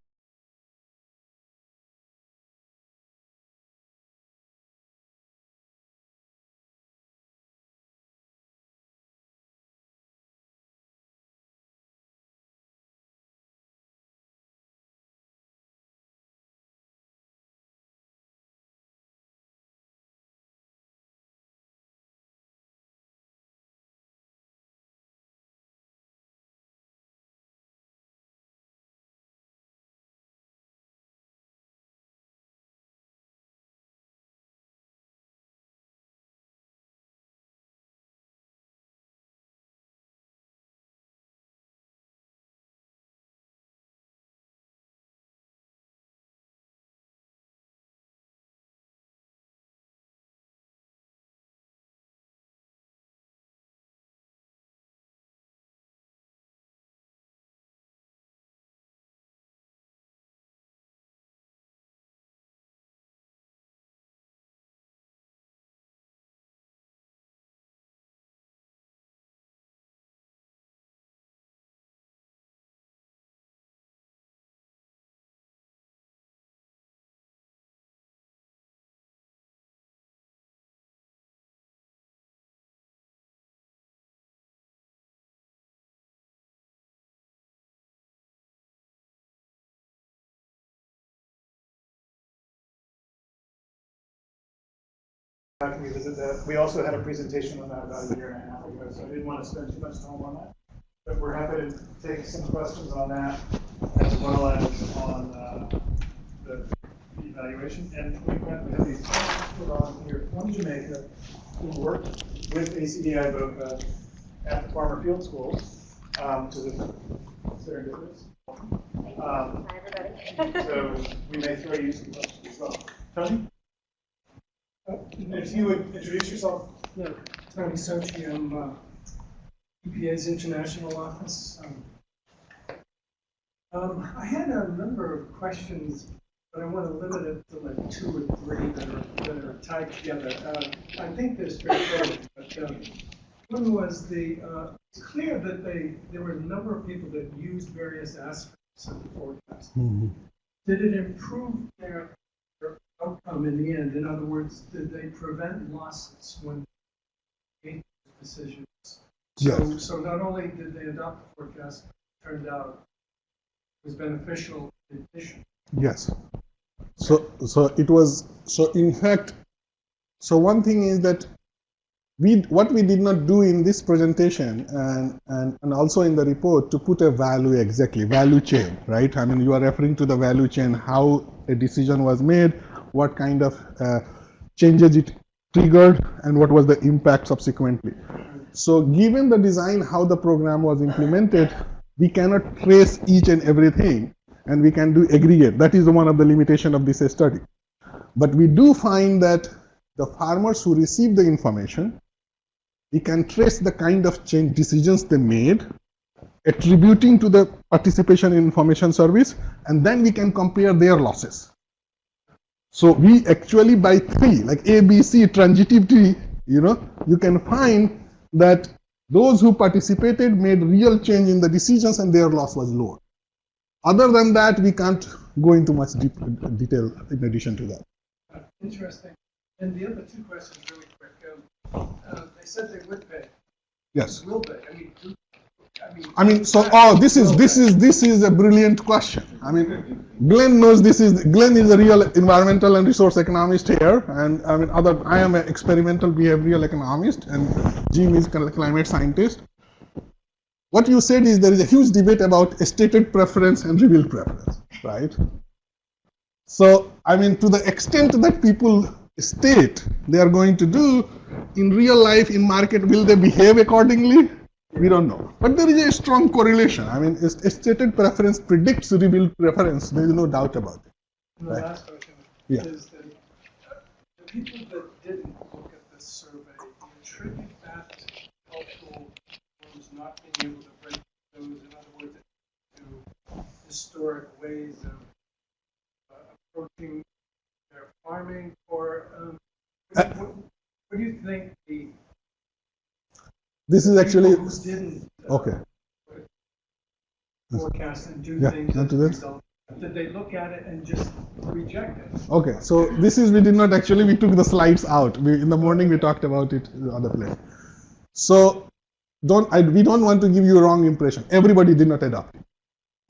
back and revisit that. We also had a presentation on that about a year and a half ago, so I didn't want to spend too much time on that. But we're happy to take some questions on that, as well as on the evaluation. And we have these people on here from Jamaica who work with ACDI Boca at the Farmer Field Schools, which is a serendipitous. Hi, everybody. So we may throw you some questions as well. Tony? If you would introduce yourself. Yeah, Tony Sochi, I'm EPA's International Office. I had a number of questions, but I want to limit it to like 2 or 3 that are tied together. I think they're straightforward, but one was it's clear that there were a number of people that used various aspects of the forecast. Mm-hmm. Did it improve their outcome in the end? In other words, did they prevent losses when they made decisions? Yes. So not only did they adopt the forecast, it turned out it was beneficial in addition. Yes. So it was, so in fact, so one thing is that what we did not do in this presentation and also in the report to put a value exactly, value chain, right? I mean, you are referring to the value chain, how a decision was made, what kind of changes it triggered, and what was the impact subsequently. So given the design, how the program was implemented, we cannot trace each and everything, and we can do aggregate. That is one of the limitations of this study. But we do find that the farmers who receive the information, we can trace the kind of change decisions they made, attributing to the participation in information service, and then we can compare their losses. So we actually by 3, like A, B, C, transitivity, you can find that those who participated made real change in the decisions and their loss was lower. Other than that, we can't go into much detail in addition to that. Interesting. And the other 2 questions really quick. They said they would pay. Yes. Will they? This is a brilliant question. I mean, Glenn knows Glenn is a real environmental and resource economist here, and I am an experimental behavioral economist, and Jim is a climate scientist. What you said is there is a huge debate about stated preference and revealed preference, right? So, to the extent that people state they are going to do, in real life, in market, will they behave accordingly? We don't know. But there is a strong correlation. A stated preference predicts revealed preference. There is no doubt about it. And the last question is that the people that didn't look at this survey, you attribute that to cultural norms not being able to break those, in other words, to historic ways of approaching their farming, or what do you think the this is actually people who didn't okay. forecast and do things not as to a this. result? Did they look at it and just reject it? Okay, so we did not actually, we took the slides out. In the morning we talked about it in the other place. So we don't want to give you a wrong impression. Everybody did not adopt it.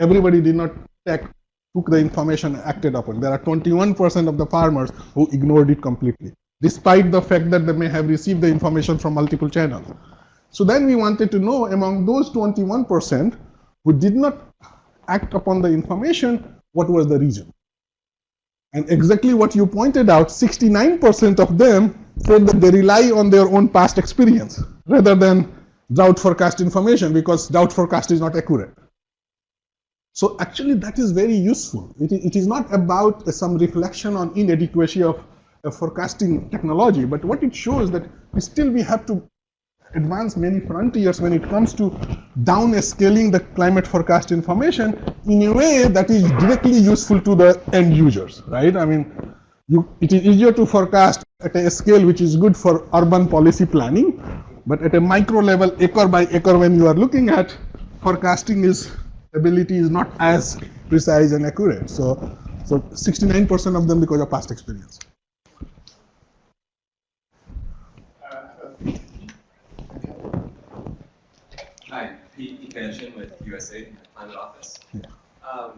Everybody did not took the information and acted upon. There are 21% of the farmers who ignored it completely, despite the fact that they may have received the information from multiple channels. So then we wanted to know, among those 21% who did not act upon the information, what was the reason? And exactly what you pointed out, 69% of them said that they rely on their own past experience rather than drought forecast information, because drought forecast is not accurate. So actually that is very useful. It is not about some reflection on inadequacy of a forecasting technology, but what it shows that we have to advance many frontiers when it comes to downscaling the climate forecast information in a way that is directly useful to the end users, right? It is easier to forecast at a scale which is good for urban policy planning, but at a micro level, acre by acre, when you are looking at forecasting ability is not as precise and accurate. So 69% of them because of past experience. Hi, Pete Kanshin with USAID Climate Office. Yeah.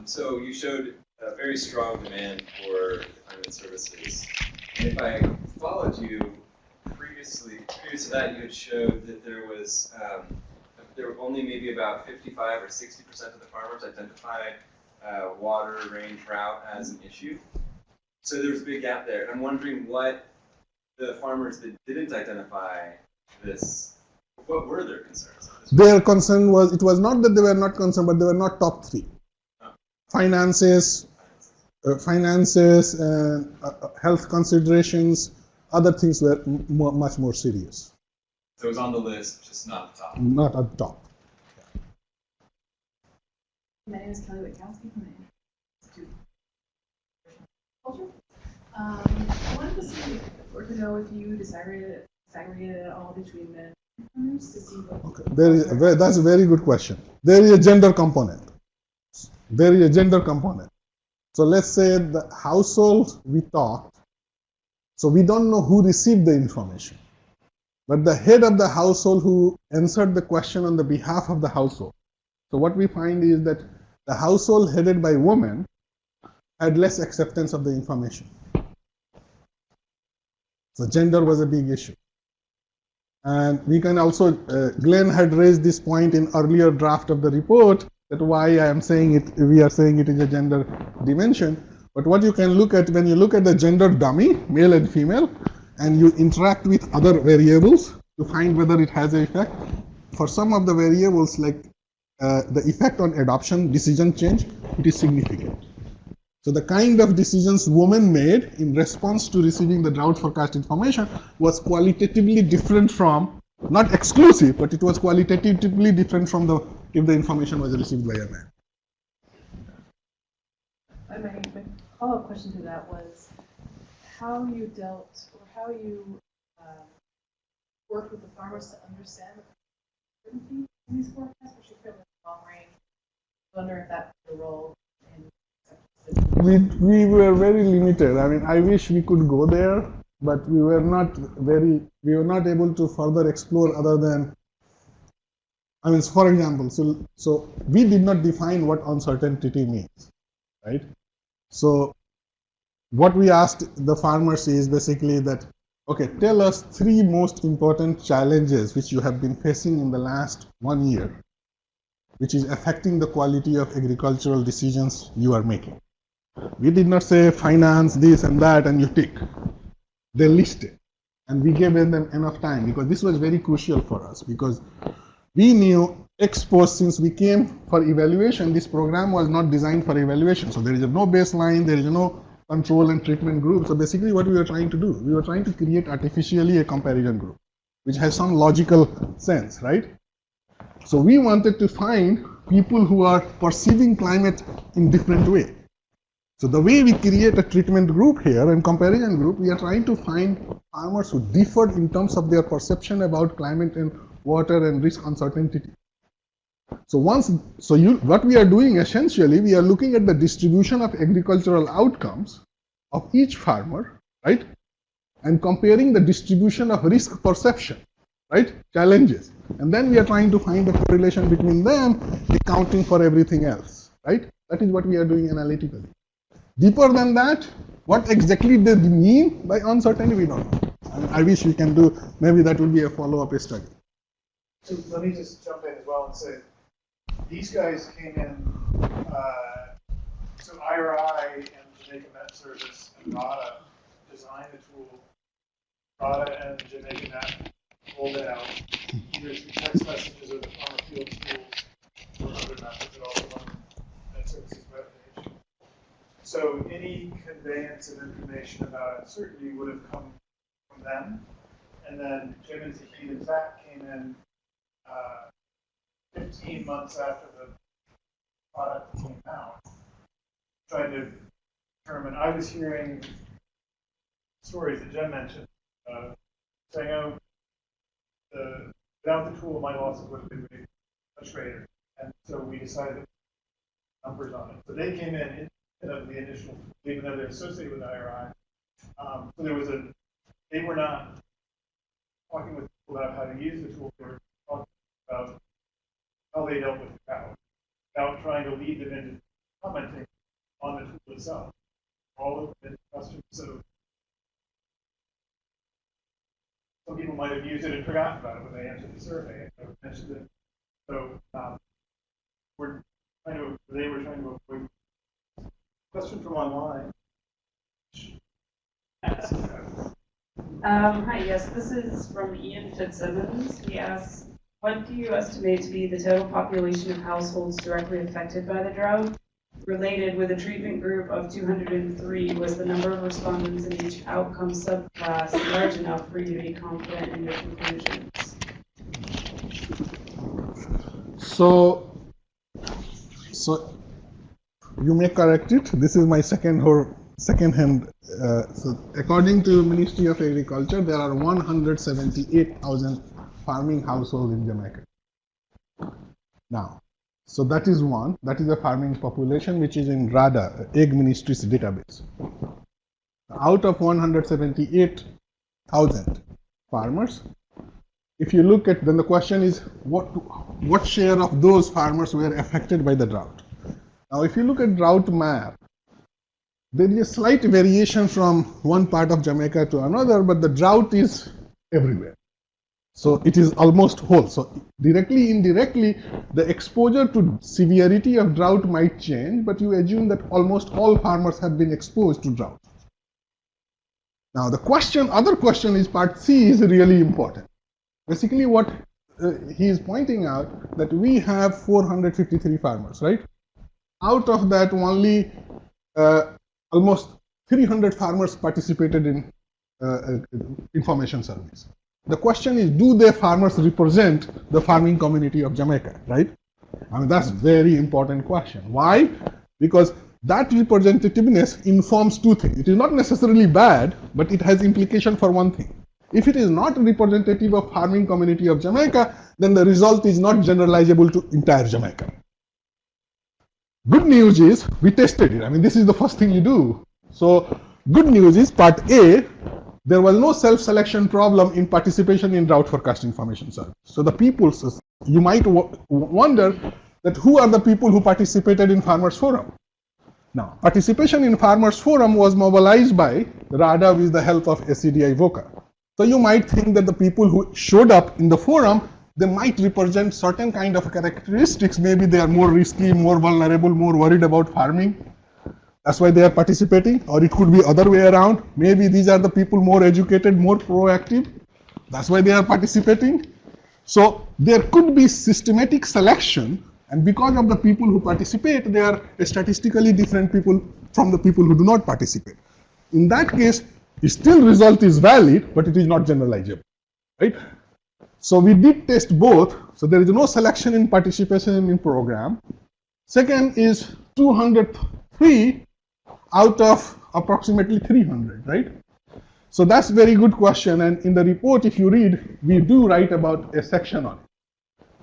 So you showed a very strong demand for climate services. If I followed you, previous to that, you had showed that there were only maybe about 55 or 60% of the farmers identified water, rain, drought as an issue. So there was a big gap there. And I'm wondering what the farmers that didn't identify this, what were their concerns? Their concern was, it was not that they were not concerned, but they were not top three. Finances, and health considerations, other things were much more serious. So it was on the list, just not the top. Not at the top. My name is Kelly Witkowski from the Institute of Culture. I wanted to see, or to know if you disaggregated at all between men and farmers to see what. Okay, that's a very good question. There is a gender component. So let's say the household we talked, so we don't know who received the information. But the head of the household who answered the question on the behalf of the household. So what we find is that the household headed by women had less acceptance of the information. So gender was a big issue. And we can also, Glenn had raised this point in earlier draft of the report, that why I am saying it, we are saying it is a gender dimension. But what you can look at, when you look at the gender dummy, male and female, and you interact with other variables to find whether it has an effect. For some of the variables, like the effect on adoption, decision change, it is significant. So the kind of decisions women made in response to receiving the drought forecast information was qualitatively different from, not exclusive, but it was qualitatively different from if the information was received by a man. My follow-up question to that was how you dealt, or how you worked with the farmers to understand the uncertainty in these forecasts, particularly long range. I wonder if that played a role in. We were very limited. I mean, I wish we could go there, but we were not able to further explore other than, I mean, for example, so we did not define what uncertainty means, right? So what we asked the farmers is basically that, okay, tell us 3 most important challenges which you have been facing in the last 1 year, which is affecting the quality of agricultural decisions you are making. We did not say finance, this and that, and you tick. They listed. And we gave them enough time, because this was very crucial for us, because we knew ex post, since we came for evaluation, this program was not designed for evaluation. So there is no baseline, there is no control and treatment group. So basically what we were trying to do, we were trying to create artificially a comparison group, which has some logical sense, right? So we wanted to find people who are perceiving climate in different way. So the way we create a treatment group here and comparison group, we are trying to find farmers who differed in terms of their perception about climate and water and risk uncertainty. So what we are doing essentially, we are looking at the distribution of agricultural outcomes of each farmer, right? And comparing the distribution of risk perception, right? Challenges. And then we are trying to find a correlation between them, accounting for everything else, right? That is what we are doing analytically. Deeper than that, what exactly they mean by uncertainty, we don't know. I wish we can do, maybe that would be a follow-up study. So let me just jump in as well and say, these guys came in, so IRI and Jamaican Met Service and RADA designed the tool. RADA and Jamaican Met rolled it out, either through text messages or the farmer field tools or other methods that also on Met Service's webpage. So any conveyance of information about uncertainty would have come from them. And then Jim and Tauhidur and Zach came in 15 months after the product came out, trying to determine. I was hearing stories that Jim mentioned, saying, "Oh, without the tool, my losses would have been much greater." And so we decided to put numbers on it. So they came in instead of the initial, even though they're associated with IRI. So there was they were not talking with people about how to use the tool. They were talking about how they dealt with the drought, without trying to lead them into commenting on the tool itself. All of the customers. So some people might have used it and forgotten about it when they answered the survey. I mentioned it. So they were trying to avoid. Question from online. Hi, yes, this is from Ian Fitzsimmons. He asks, what do you estimate to be the total population of households directly affected by the drought? Related with a treatment group of 203, was the number of respondents in each outcome subclass large enough for you to be confident in your conclusions? So you may correct it. This is my second hand. So according to Ministry of Agriculture, there are 178,000 farming households in Jamaica. Now, so that is one. That is the farming population, which is in RADA, Egg Ministry's database. Out of 178,000 farmers, if you look at, then the question is, what share of those farmers were affected by the drought? Now, if you look at drought map, there is a slight variation from one part of Jamaica to another, but the drought is everywhere. So it is almost whole. So directly, indirectly, the exposure to severity of drought might change, but you assume that almost all farmers have been exposed to drought. Now, the other question is part C is really important. Basically, what he is pointing out that we have 453 farmers, right? Out of that, only almost 300 farmers participated in information service. The question is, do their farmers represent the farming community of Jamaica, right? I mean, that's a very important question. Why? Because that representativeness informs two things. It is not necessarily bad, but it has implication for one thing. If it is not representative of farming community of Jamaica, then the result is not generalizable to entire Jamaica. Good news is we tested it. I mean, this is the first thing you do. So good news is part A, there was no self-selection problem in participation in drought forecast information service. So the people, you might wonder that who are the people who participated in Farmers Forum? Now, participation in Farmers Forum was mobilized by RADA with the help of SCDI VOCA. So you might think that the people who showed up in the forum, they might represent certain kind of characteristics. Maybe they are more risky, more vulnerable, more worried about farming. That's why they are participating. Or it could be other way around. Maybe these are the people more educated, more proactive. That's why they are participating. So there could be systematic selection, and because of the people who participate, they are statistically different people from the people who do not participate. In that case, still result is valid, but it is not generalizable, right? So we did test both. So there is no selection in participation in program. Second is 203 out of approximately 300, right? So that's a very good question. And in the report, if you read, we do write about a section on it.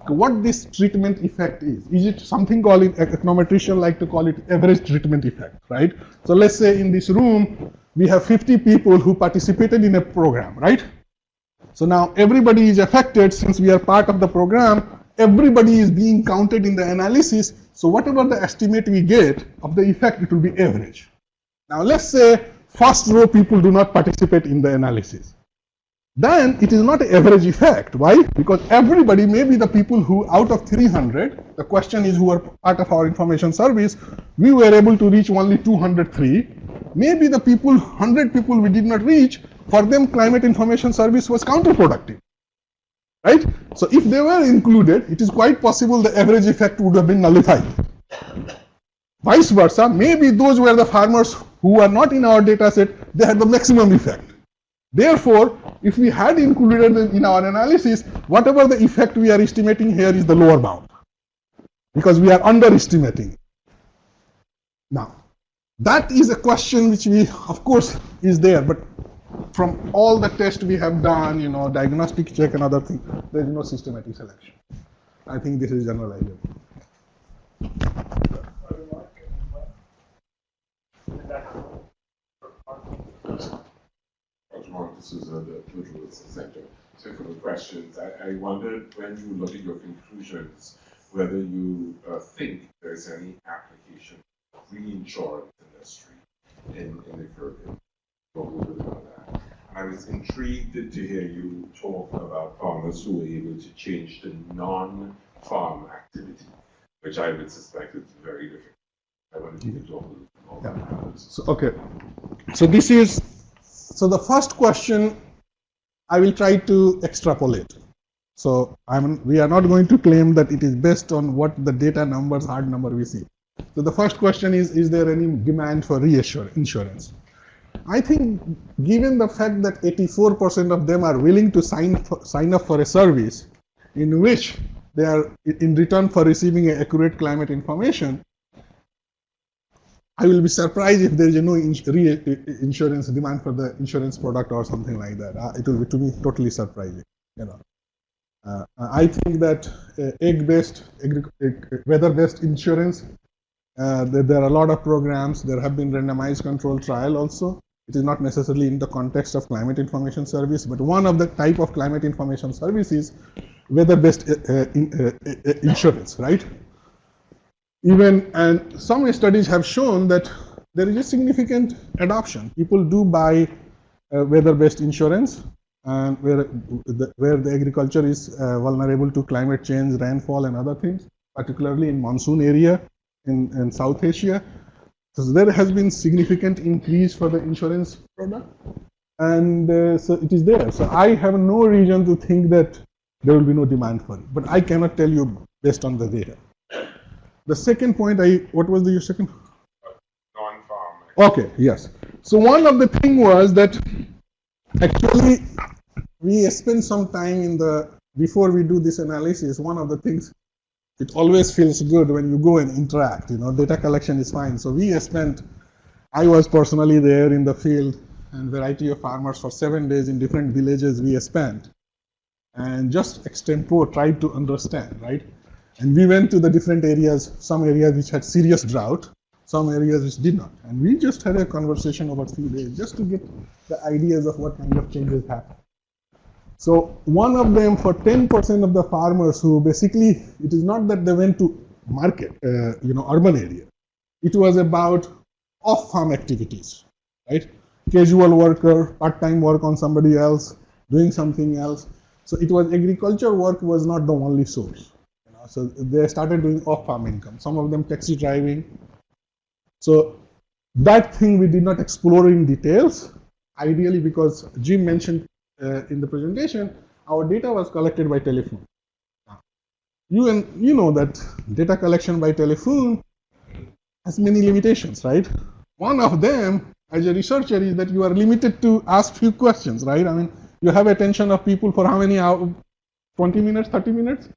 What this treatment effect is it something called it, econometrician like to call it average treatment effect, right? So let's say in this room, we have 50 people who participated in a program, right? So now everybody is affected. Since we are part of the program, everybody is being counted in the analysis. So whatever the estimate we get of the effect, it will be average. Now let's say first row people do not participate in the analysis. Then it is not an average effect. Why? Because everybody, maybe the people who out of 300, the question is who are part of our information service, we were able to reach only 203. Maybe the people, 100 people we did not reach, for them climate information service was counterproductive, right? So if they were included, it is quite possible the average effect would have been nullified. Vice versa, maybe those were the farmers who are not in our data set, they had the maximum effect. Therefore, if we had included them in our analysis, whatever the effect we are estimating here is the lower bound, because we are underestimating. Now, that is a question which we, of course, is there, but from all the tests we have done, diagnostic check and other things, there is no systematic selection. I think this is generalizable. This is the Buizer Center. So for the questions, I wondered when you look at your conclusions, whether you think there's any application of reinsurance industry in the Caribbean. What would you about that? I was was intrigued to hear you talk about farmers who were able to change the non-farm activity, which I would suspect is very difficult. I wanted you to talk a little bit more about that. So, okay. So the first question I will try to extrapolate. So we are not going to claim that it is based on what the data numbers, hard number we see. So the first question is there any demand for insurance? I think given the fact that 84% of them are willing to sign up for a service in which they are in return for receiving accurate climate information, I will be surprised if there is no insurance demand for the insurance product or something like that. It will be to me totally surprising. I think that egg-based, weather-based insurance, there are a lot of programs. There have been randomized control trial also. It is not necessarily in the context of climate information service, but one of the type of climate information service is weather-based insurance, right? And some studies have shown that there is a significant adoption. People do buy weather-based insurance, and where the agriculture is vulnerable to climate change, rainfall, and other things, particularly in monsoon area in South Asia. So there has been significant increase for the insurance product, and so it is there. So I have no reason to think that there will be no demand for it, but I cannot tell you based on the data. The second point, what was your second? Non-farm. Okay, yes. So one of the thing was that actually we spend some time before we do this analysis, one of the things, it always feels good when you go and interact, data collection is fine. So I was personally there in the field and variety of farmers for 7 days in different villages we spent, and just extempore tried to understand, right? And we went to the different areas, some areas which had serious drought, some areas which did not. And we just had a conversation over 3 days just to get the ideas of what kind of changes happen. So one of them, for 10% of the farmers who basically, it is not that they went to market, urban area. It was about off-farm activities, right? Casual worker, part-time work on somebody else, doing something else. So it was agriculture work was not the only source. So they started doing off-farm income. Some of them taxi driving. So that thing we did not explore in details, ideally because Jim mentioned in the presentation, our data was collected by telephone. You know that data collection by telephone has many limitations, right? One of them, as a researcher, is that you are limited to ask few questions, right? I mean, you have attention of people for how many hours? 20 minutes, 30 minutes?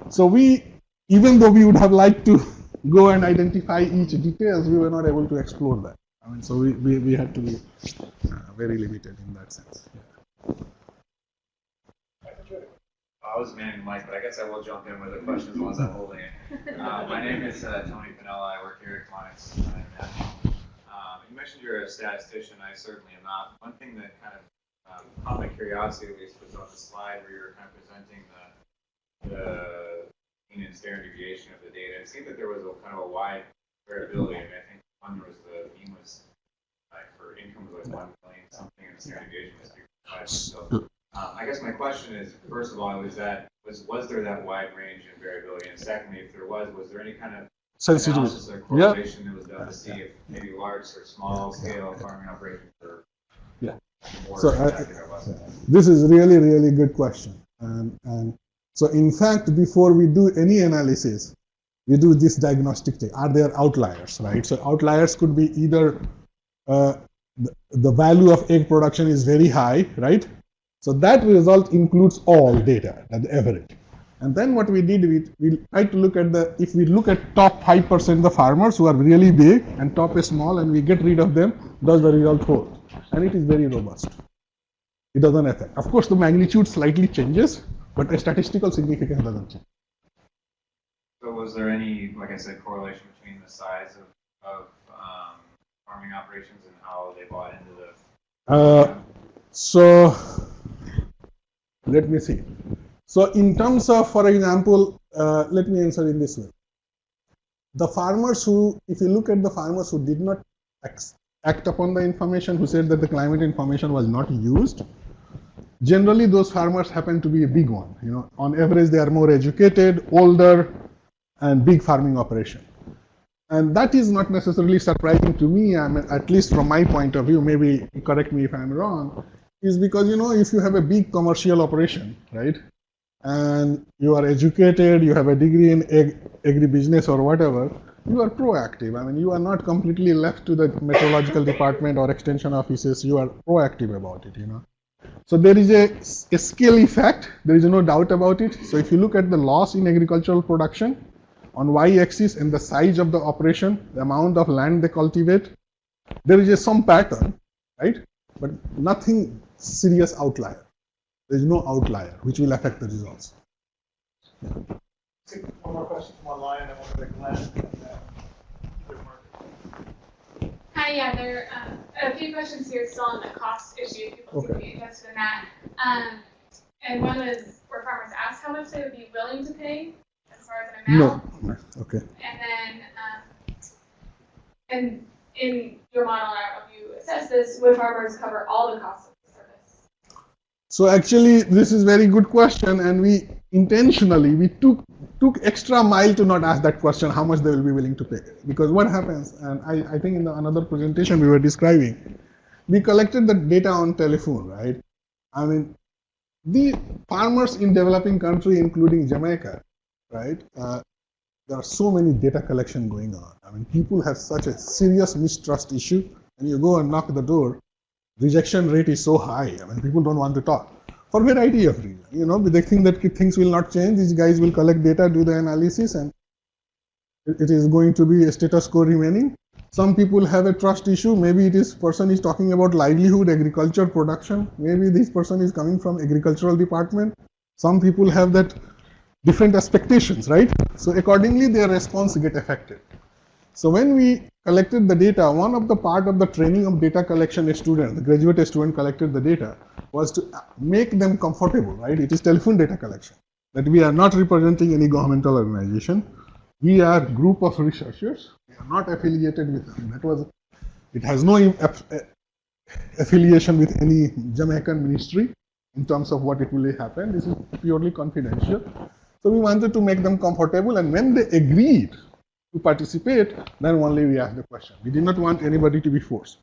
So even though we would have liked to go and identify each details, we were not able to explore that. I mean, so we had to be very limited in that sense. Yeah. I was manning the mic, but I guess I will jump in with a question as long as I'm holding it. My name is Tony Pinella. I work here at Clients International. You mentioned you're a statistician. I certainly am not. One thing that kind of caught my curiosity, at least, was on the slide where you were kind of presenting the mean and standard deviation of the data. It seemed that there was a kind of a wide variability. I mean, I think one was the mean was like for income was like 1 million something, and the standard deviation was 3.5. So I guess my question is, first of all, was there that wide range in variability? And secondly, if there was there any kind of analysis or correlation that was done to see if maybe large or small scale farming operations were more affected or less? This is really, really good question. And so in fact, before we do any analysis, we do this diagnostic thing. Are there outliers, right? So outliers could be either the value of egg production is very high, right? So that result includes all data at the average. And then what we did, we tried to look at if we look at top 5% of the farmers who are really big and top is small and we get rid of them, does the result hold? And it is very robust. It doesn't affect. Of course, the magnitude slightly changes, but a statistical significance doesn't change. So was there any, like I said, correlation between the size of farming operations and how they bought into the... So let me see. So in terms of, for example, let me answer in this way. The farmers who, if you look at the farmers who did not act upon the information, who said that the climate information was not used. Generally, those farmers happen to be a big one. You know, on average, they are more educated, older, and big farming operation. And that is not necessarily surprising to me, I mean, at least from my point of view, maybe correct me if I'm wrong, is because, you know, if you have a big commercial operation, right, and you are educated, you have a degree in agribusiness or whatever, you are proactive. I mean, you are not completely left to the meteorological department or extension offices, you are proactive about it, you know. So there is a scale effect, there is no doubt about it. So if you look at the loss in agricultural production on y-axis and the size of the operation, the amount of land they cultivate, there is some pattern, right? But nothing serious outlier. There is no outlier which will affect the results. Yeah. Take one more question from online, and then we'll go to Glenn and Mark. Hi, yeah, there are a few questions here still on the cost issue. People seem to be interested in that. And one was where farmers asked how much they would be willing to pay as far as an amount. No. Okay. And then, and in your model, I don't know if you assess this, would farmers cover all the costs of the service? So actually, this is very good question, and we intentionally took extra mile to not ask that question, how much they will be willing to pay. Because what happens, and I think in another presentation we were describing, we collected the data on telephone, right? I mean, the farmers in developing country, including Jamaica, right? There are so many data collection going on. I mean, people have such a serious mistrust issue, and you go and knock the door, rejection rate is so high. I mean, people don't want to talk for a variety of reasons. You know, they think that things will not change. These guys will collect data, do the analysis, and it is going to be a status quo remaining. Some people have a trust issue. Maybe this person is talking about livelihood, agriculture, production. Maybe this person is coming from agricultural department. Some people have that different expectations, right? So accordingly, their response get affected. So when we collected the data, one of the part of the training of data collection student, the graduate student collected the data, was to make them comfortable, right? It is telephone data collection. That we are not representing any governmental organization. We are a group of researchers. We are not affiliated with them. It has no affiliation with any Jamaican ministry in terms of what it will happen. This is purely confidential. So we wanted to make them comfortable, and when they agreed to participate, then only we asked the question. We did not want anybody to be forced.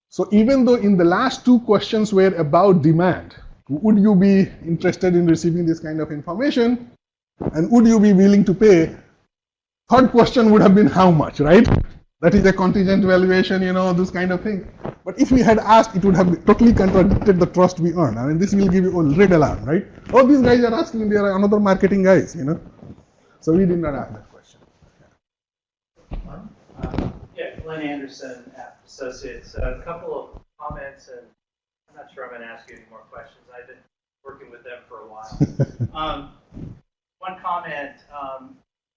So even though in the last two questions were about demand, would you be interested in receiving this kind of information, and would you be willing to pay, third question would have been how much, right? That is a contingent valuation, you know, this kind of thing. But if we had asked, it would have totally contradicted the trust we earn. I mean, this will give you a red alarm, right? Oh, these guys are asking, they are another marketing guys, you know. So we did not ask that question. Yeah, Glenn Anderson, Associates. A couple of comments, and I'm not sure I'm going to ask you any more questions. I've been working with them for a while. One comment,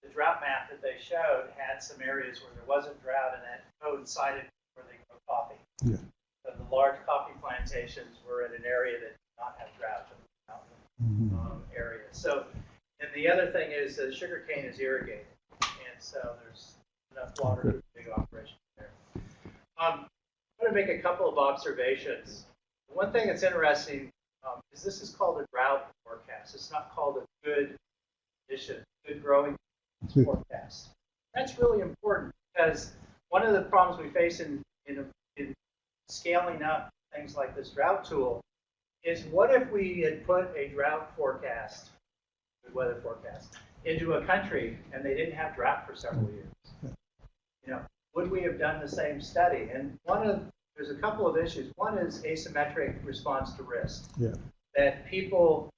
the drought map that they showed had some areas where there wasn't drought, and that coincided where they grow coffee. Yeah. So the large coffee plantations were in an area that did not have drought, in the mountain area. So, and the other thing is that sugarcane is irrigated, and so there's enough water for a big operation there. I'm going to make a couple of observations. One thing that's interesting is this is called a drought forecast. It's not called a good condition, good growing forecast. That's really important because one of the problems we face in scaling up things like this drought tool is what if we had put a drought forecast, good weather forecast, into a country and they didn't have drought for several years? You know, would we have done the same study? And there's a couple of issues. One is asymmetric response to risk. Yeah. That people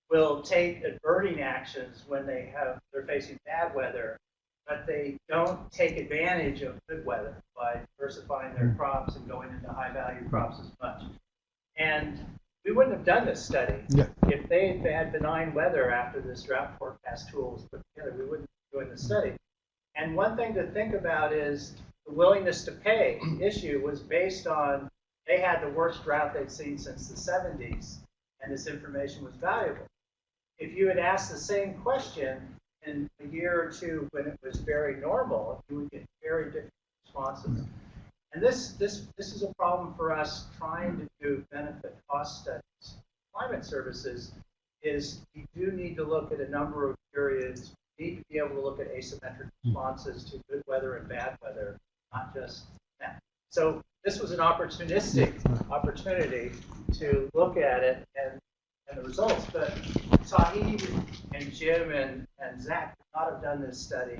will take averting actions when they're facing bad weather, but they don't take advantage of good weather by diversifying their crops and going into high-value crops as much. And we wouldn't have done this study if they had benign weather after this drought forecast tool was put together. We wouldn't be doing the study. And one thing to think about is the willingness to pay issue was based on they had the worst drought they'd seen since the 70s, and this information was valuable. If you had asked the same question in a year or two when it was very normal, you would get very different responses. And this is a problem for us trying to do benefit cost studies. Climate services is you do need to look at a number of periods. You need to be able to look at asymmetric responses to good weather and bad weather, not just that. So this was an opportunistic opportunity to look at it and the results. But Tauhidur and Jim and Zach could not have done this study.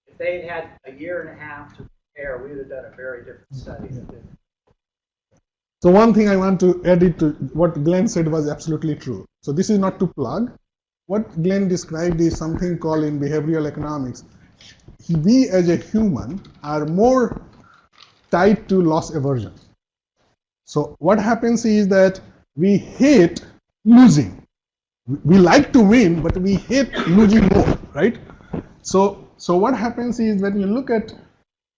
If they had a year and a half to prepare, we would have done a very different study. So one thing I want to edit to what Glenn said was absolutely true. So this is not to plug. What Glenn described is something called in behavioral economics. We as a human are more tied to loss aversion. So what happens is that we hate losing. We like to win, but we hate losing more, right? So what happens is when you look at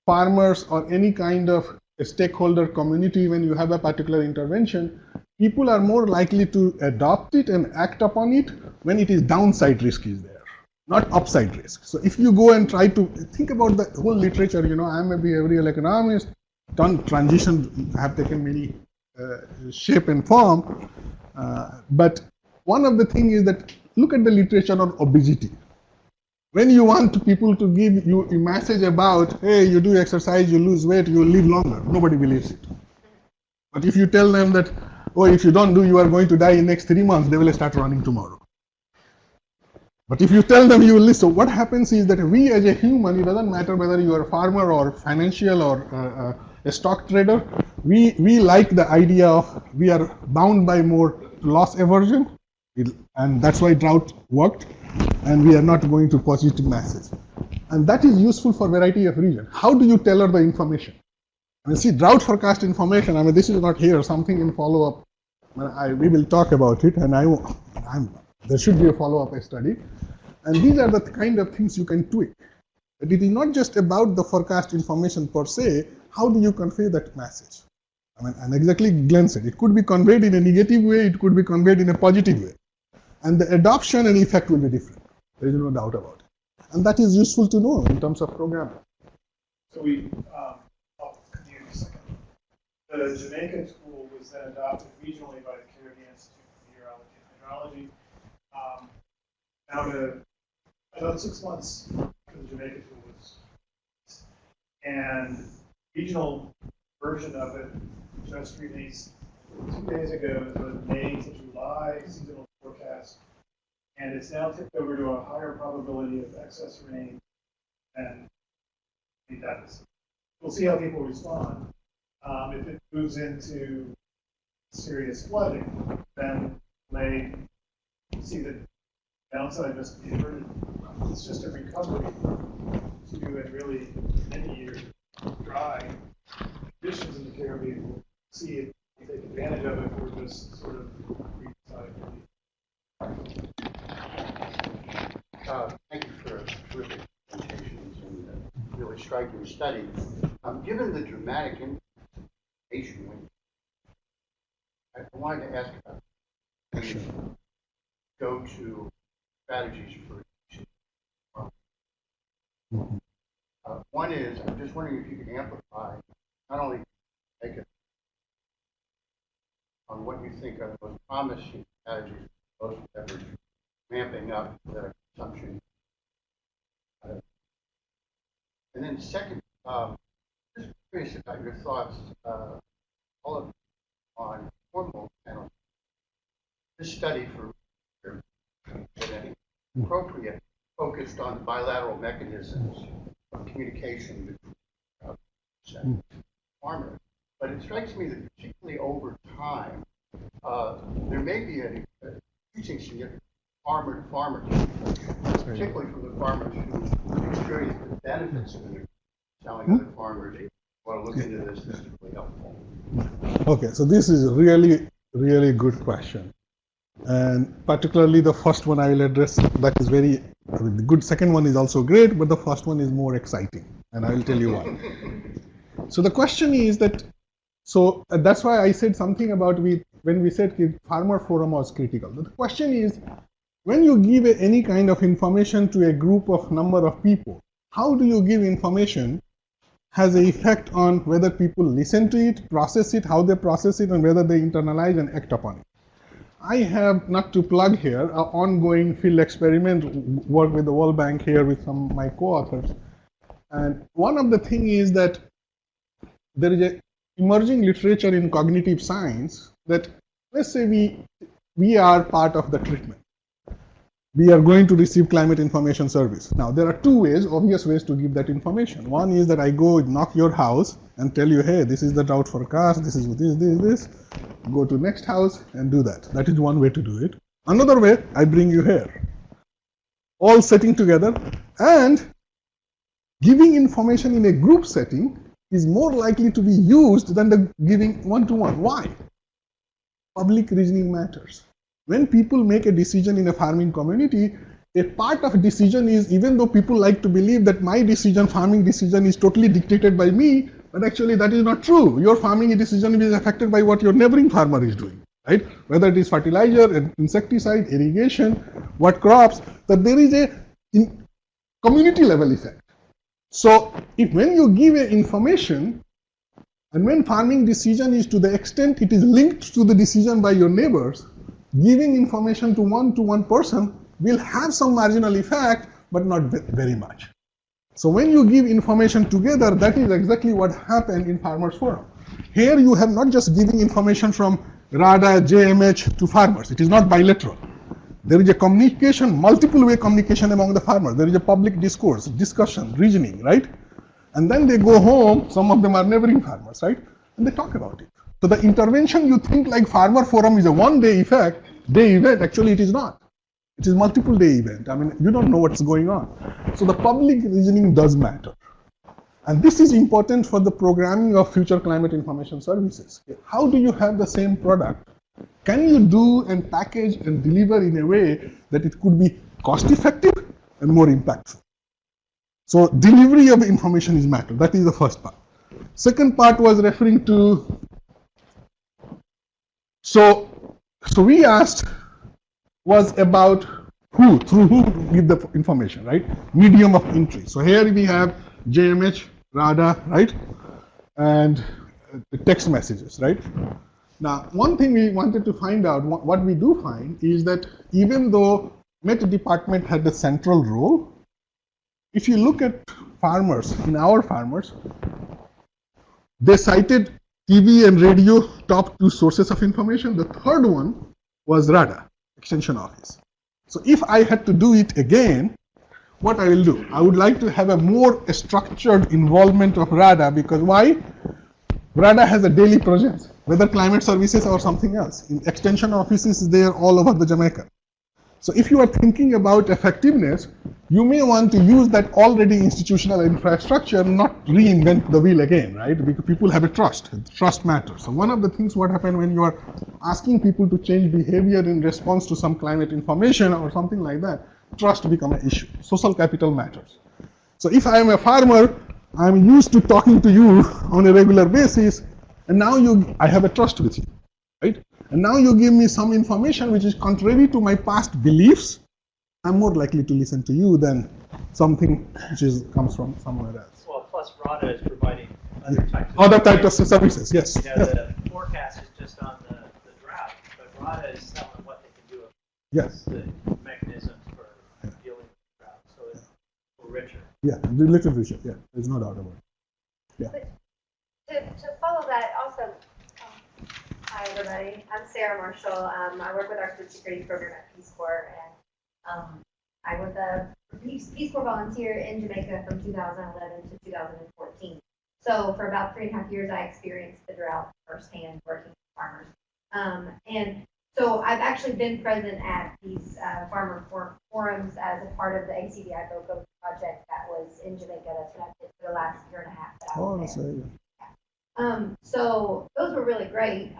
farmers or any kind of a stakeholder community, when you have a particular intervention, people are more likely to adopt it and act upon it when it is downside risk is there, not upside risk. So if you go and try to think about the whole literature, you know, I'm a behavioral economist, transition have taken many shape and form, but one of the things is that look at the literature on obesity. When you want people to give you a message about, hey, you do exercise, you lose weight, you live longer, nobody believes it. But if you tell them that, oh, if you don't do, you are going to die in next 3 months, they will start running tomorrow. But if you tell them you will listen, so what happens is that we as a human, it doesn't matter whether you are a farmer or financial or a stock trader, we like the idea of we are bound by more loss aversion, and that's why drought worked. And we are not going to positive message. And that is useful for variety of reasons. How do you tailor the information? I mean, see, drought forecast information, I mean, this is not here, something in follow-up. We will talk about it, and there should be a follow-up study. And these are the kind of things you can tweak. But it is not just about the forecast information per se, how do you convey that message? I mean, and exactly Glenn said, it could be conveyed in a negative way, it could be conveyed in a positive way. And the adoption and effect will be different. There is no doubt about it. And that is useful to know in terms of programming. So I'll continue in a second. The Jamaica tool was then adopted regionally by the Caribbean Institute for Meteorology and Hydrology. Now about 6 months the Jamaica tool was, and regional version of it just released 2 days ago, the May to July seasonal forecast, and it's now tipped over to a higher probability of excess rain than the deficit. We'll see how people respond. If it moves into serious flooding, then may see the downside just be averted. It's just a recovery to a really many-year dry conditions in the Caribbean. We'll see if we take advantage of it or just sort of re-decide. Thank you for terrific presentations and really striking study. Given the dramatic implication, I wanted to ask about go to strategies for one is, I'm just wondering if you can amplify not only make it on what you think are the most promising strategies for most efforts ramping up the consumption. And then second, just curious about your thoughts, all of on hormone panels. This study for appropriate focused on bilateral mechanisms of communication between farmers. But it strikes me that particularly over time, there may be a increasing significant farmer-to-farmer communication, particularly from the farmers who experience the benefits of telling other farmers, if you want to look into this, this is really helpful. Okay, so this is a really, really good question. And particularly the first one I will address, that is very, the good second one is also great, but the first one is more exciting. And I will tell you why. So the question is that, so that's why I said something about when we said farmer forum was critical. The question is, when you give any kind of information to a group of number of people, how do you give information has an effect on whether people listen to it, process it, how they process it, and whether they internalize and act upon it. I have, not to plug here, an ongoing field experiment, work with the World Bank here with some of my co-authors. And one of the things is that there is an emerging literature in cognitive science that, let's say we are part of the treatment. We are going to receive climate information service. Now, there are two ways, obvious ways to give that information. One is that I go knock your house and tell you, hey, this is the drought forecast, this is this. Go to next house and do that. That is one way to do it. Another way, I bring you here. All sitting together and giving information in a group setting is more likely to be used than the giving one-to-one. Why? Public reasoning matters. When people make a decision in a farming community, a part of decision is, even though people like to believe that my decision, farming decision, is totally dictated by me, but actually that is not true. Your farming decision is affected by what your neighboring farmer is doing, right? Whether it is fertilizer, insecticide, irrigation, what crops, that there is a community level effect. So when you give a information, and when farming decision is to the extent it is linked to the decision by your neighbors, giving information to one person will have some marginal effect, but not very much. So when you give information together, that is exactly what happened in Farmers Forum. Here you have not just giving information from RADA, JMH to farmers. It is not bilateral. There is a communication, multiple way communication among the farmers. There is a public discourse, discussion, reasoning, right? And then they go home, some of them are neighboring farmers, right? And they talk about it. So the intervention you think like Farmer Forum is a one-day event, actually it is not. It is multiple day event. I mean, you don't know what's going on. So the public reasoning does matter. And this is important for the programming of future climate information services. How do you have the same product? Can you do and package and deliver in a way that it could be cost effective and more impactful? So delivery of information is matter. That is the first part. Second part was referring to, so we asked was about through who give the information, right? Medium of entry. So here we have JMH, RADA, right? And the text messages, right? Now, one thing we wanted to find out, what we do find is that even though Met Department had the central role, if you look at farmers, in our farmers, they cited TV and radio, top two sources of information. The third one was RADA, Extension Office. So if I had to do it again, what I will do? I would like to have a more structured involvement of RADA, because why? RADA has a daily presence, whether climate services or something else. In Extension Offices is there all over the Jamaica. So if you are thinking about effectiveness, you may want to use that already institutional infrastructure, not reinvent the wheel again, right? Because people have a trust. Trust matters. So one of the things what happens when you are asking people to change behavior in response to some climate information or something like that, trust becomes an issue. Social capital matters. So if I am a farmer, I'm used to talking to you on a regular basis, and now I have a trust with you, right? And now you give me some information which is contrary to my past beliefs, I'm more likely to listen to you than something which comes from somewhere else. Well, plus RADA is providing other types of services, yes. You know, the forecast is just on the drought, but RADA is telling what they can do. Yes. The mechanisms for dealing with the drought, so it's richer. Yeah, a little richer, yeah, there's no doubt about it. Yeah. But to follow that, also, hi everybody, I'm Sarah Marshall. I work with our food security program at Peace Corps, and I was a Peace Corps volunteer in Jamaica from 2011 to 2014. So for about 3.5 years, I experienced the drought firsthand working with farmers. And so I've actually been present at these farmer forums as a part of the ACDI BOCO project that was in Jamaica. That's what I did for the last 1.5 years that I was there. So those were really great,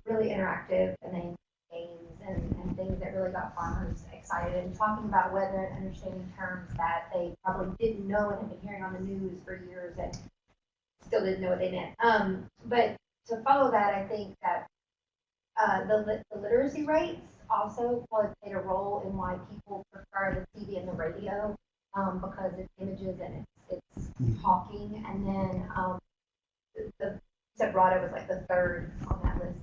really interactive, and they games and things that really got farmers excited and talking about weather and understanding terms that they probably didn't know and had been hearing on the news for years and still didn't know what they meant. But to follow that, I think that the literacy rates also played a role in why people prefer the TV and the radio, because it's images and it's talking, and then the Rada was like the third on that list.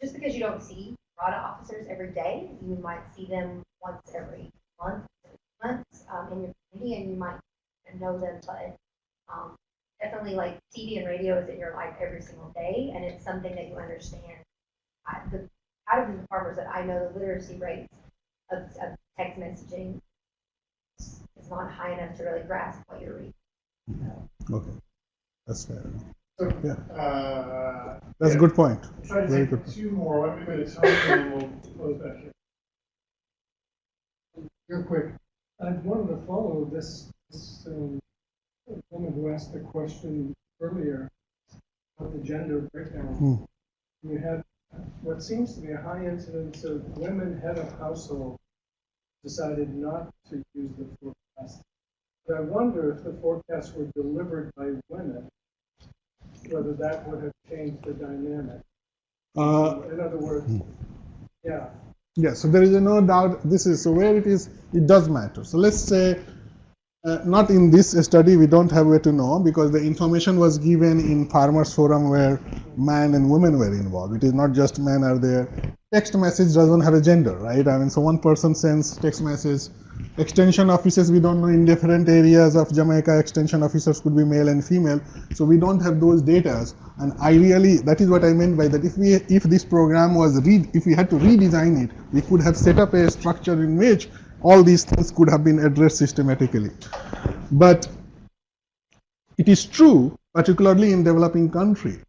Just because you don't see Rada officers every day, you might see them once every month, months in your community, and you might know them, but definitely like TV and radio is in your life every single day, and it's something that you understand. Out of the farmers that I know, the literacy rates of text messaging is not high enough to really grasp what you're reading. So. Okay, that's fair enough. So, Yeah. That's a good point. Try to Very take good. two more. Why don't we go to Tony and we'll close back here. Real quick, I wanted to follow this woman who asked the question earlier about the gender breakdown. You had what seems to be a high incidence of women head of household decided not to use the forecast. But I wonder if the forecasts were delivered by women, whether that would have changed the dynamic. In other words, yeah. Yeah, so there is no doubt this is, so where it is, it does matter. So let's say, not in this study, we don't have way to know because the information was given in farmers forum where men and women were involved. It is not just men are there. Text message doesn't have a gender, right? I mean, so one person sends text message. Extension officers, we don't know in different areas of Jamaica, extension officers could be male and female. So we don't have those data. And that is what I meant by that. If this program was if we had to redesign it, we could have set up a structure in which all these things could have been addressed systematically. But it is true, particularly in developing country,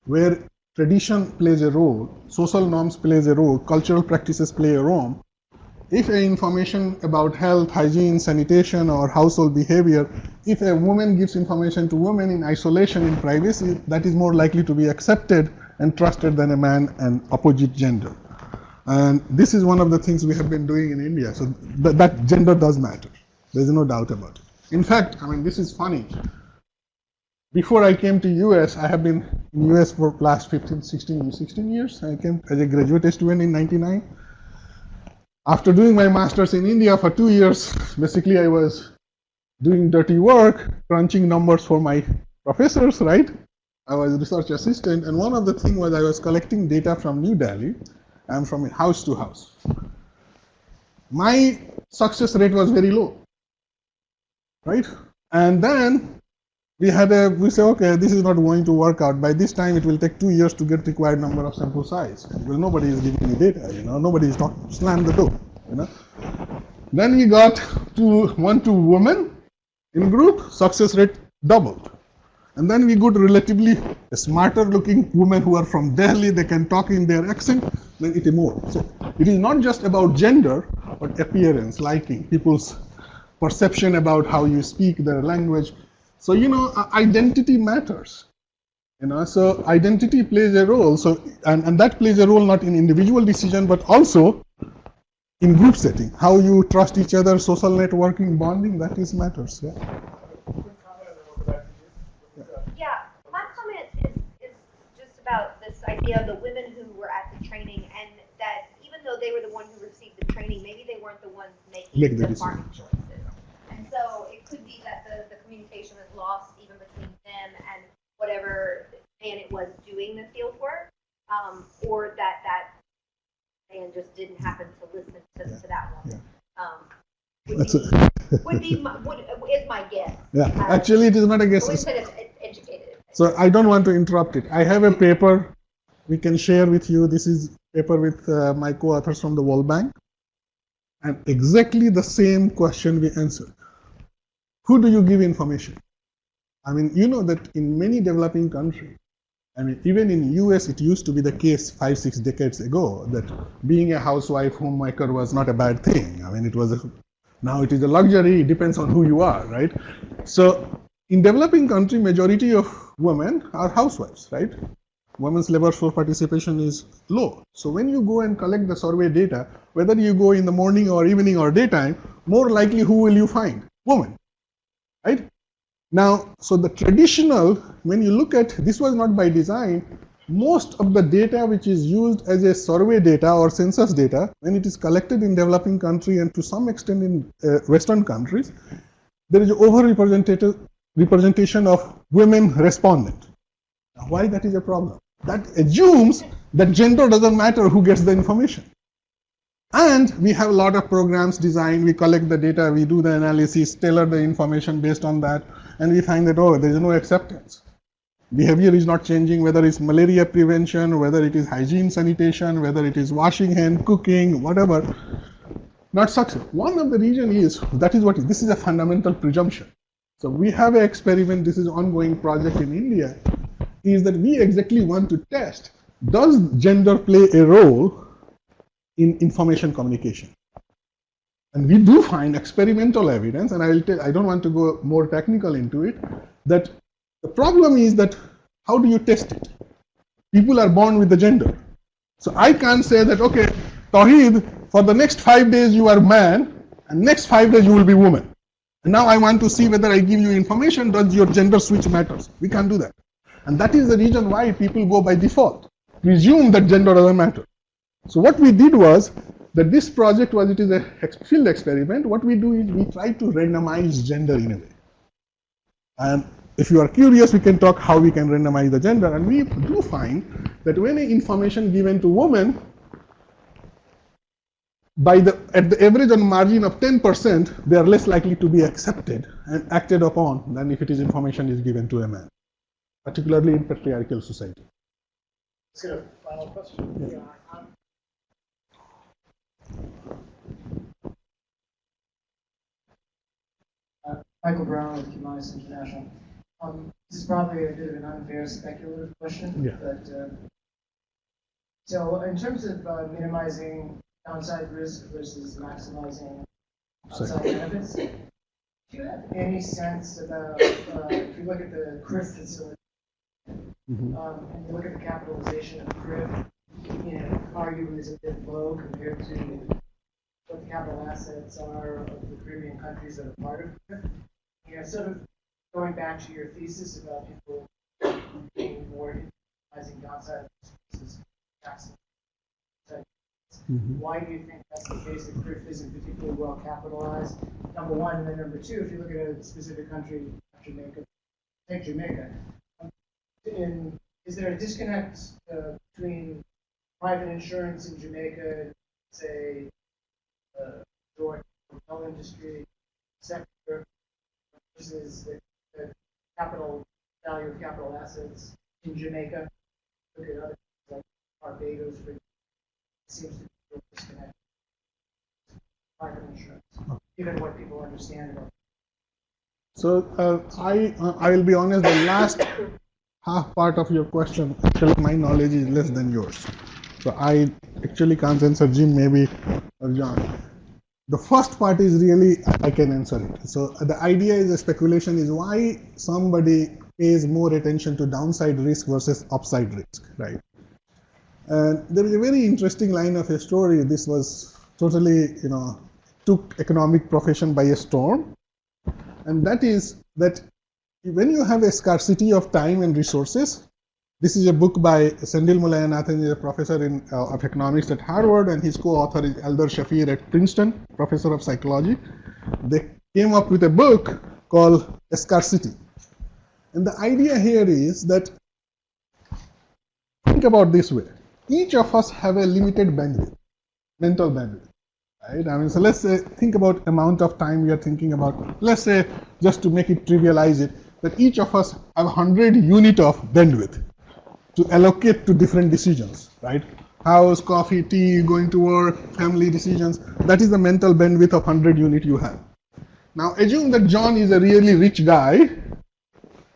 where tradition plays a role, social norms plays a role, cultural practices play a role. If information about health, hygiene, sanitation, or household behavior, if a woman gives information to women in isolation, in privacy, that is more likely to be accepted and trusted than a man and opposite gender. And this is one of the things we have been doing in India. So that gender does matter. There's no doubt about it. In fact, I mean, this is funny. Before I came to US, I have been in US for last 16 years. I came as a graduate student in 99. After doing my master's in India for 2 years, basically I was doing dirty work, crunching numbers for my professors, right? I was a research assistant, and one of the things was I was collecting data from New Delhi and from house to house. My success rate was very low, right? And then we say, okay, this is not going to work out. By this time, it will take 2 years to get required number of sample size. Well, nobody is giving me data, nobody is not slammed the door, Then we got to 1 to women in group, success rate doubled. And then we got relatively smarter looking women who are from Delhi, they can talk in their accent, then it is more. So it is not just about gender, but appearance, liking, people's perception about how you speak their language. So, identity matters, so identity plays a role. So, and that plays a role not in individual decision, but also in group setting. How you trust each other, social networking, bonding, that is matters. Yeah. Yeah, my comment is just about this idea of the women who were at the training, and that even though they were the ones who received the training, maybe they weren't the ones making the farming choices. And so it could be that the communication was lost even between them and whatever man it was doing the field work, or that man just didn't happen to listen to that one. Is my guess. Yeah, actually it is not a guess. It's educated. So I don't want to interrupt it. I have a paper we can share with you. This is a paper with my co-authors from the World Bank. And exactly the same question we answered. Who do you give information? I mean, that in many developing countries, I mean, even in US, it used to be the case 5-6 decades ago that being a housewife, homemaker was not a bad thing. I mean, now it is a luxury. It depends on who you are, right? So in developing country, majority of women are housewives, right? Women's labor force participation is low. So when you go and collect the survey data, whether you go in the morning or evening or daytime, more likely who will you find? Women, right? Now, so the traditional, when you look at, this was not by design, most of the data which is used as a survey data or census data, when it is collected in developing country and to some extent in Western countries, there is overrepresentation of women respondent. Now, why that is a problem? That assumes that gender doesn't matter who gets the information. And we have a lot of programs designed, we collect the data, we do the analysis, tailor the information based on that, and we find that, oh, there is no acceptance. Behavior is not changing, whether it's malaria prevention, whether it is hygiene sanitation, whether it is washing hand, cooking, whatever, not success. One of the reasons is, this is a fundamental presumption. So we have an experiment, this is an ongoing project in India, is that we exactly want to test, does gender play a role in information communication? And we do find experimental evidence, and I don't want to go more technical into it, that the problem is that how do you test it? People are born with the gender. So I can't say that, okay, Tauhid, for the next 5 days you are man, and next 5 days you will be woman. And now I want to see whether I give you information, does your gender switch matters? We can't do that. And that is the reason why people go by default, presume that gender doesn't matter. So what we did was, that this project was, it is a field experiment. What we do is we try to randomize gender in a way. And if you are curious, we can talk how we can randomize the gender. And we do find that when information given to women, at the average on margin of 10%, they are less likely to be accepted and acted upon than if it is information is given to a man, particularly in patriarchal society. Let's get a final question. Yeah. Michael Brown with Humanis International. This is probably a bit of an unfair speculative question, yeah. But so in terms of minimizing downside risk versus maximizing upside benefits, do you have any sense about, if you look at the CRIF facility, and you look at the capitalization of CRIF, arguably is a bit low compared to what the capital assets are of the Caribbean countries that are part of CRIF. Sort of going back to your thesis about people being more minimizing downside versus taxing. Why do you think that's the case if CRIF isn't particularly well capitalized? Number one, and then number two, if you look at a specific country, Jamaica, take Jamaica. Is there a disconnect between private insurance in Jamaica, say, the hotel industry sector, versus the capital value of capital assets in Jamaica? Look at other like Barbados, for seems to be a disconnect. Private insurance, given what people understand about. So I will be honest, the last half part of your question, actually my knowledge is less than yours. So I actually can't answer, Jim maybe, or John. The first part is really, I can answer it. So the idea is, the speculation is why somebody pays more attention to downside risk versus upside risk, right? And there is a very interesting line of a story. This was totally, took economic profession by a storm. And that is that when you have a scarcity of time and resources, this is a book by Sendil Mulayanathan, is a professor of economics at Harvard, and his co-author is Eldar Shafir at Princeton, professor of psychology. They came up with a book called Scarcity. And the idea here is that, think about this way. Each of us have a limited bandwidth, mental bandwidth, right? So let's say, think about amount of time we are thinking about. Let's say, just to make it trivialize it, that each of us have 100 units of bandwidth to allocate to different decisions, right? House, coffee, tea, going to work, family decisions. That is the mental bandwidth of 100 units you have. Now assume that John is a really rich guy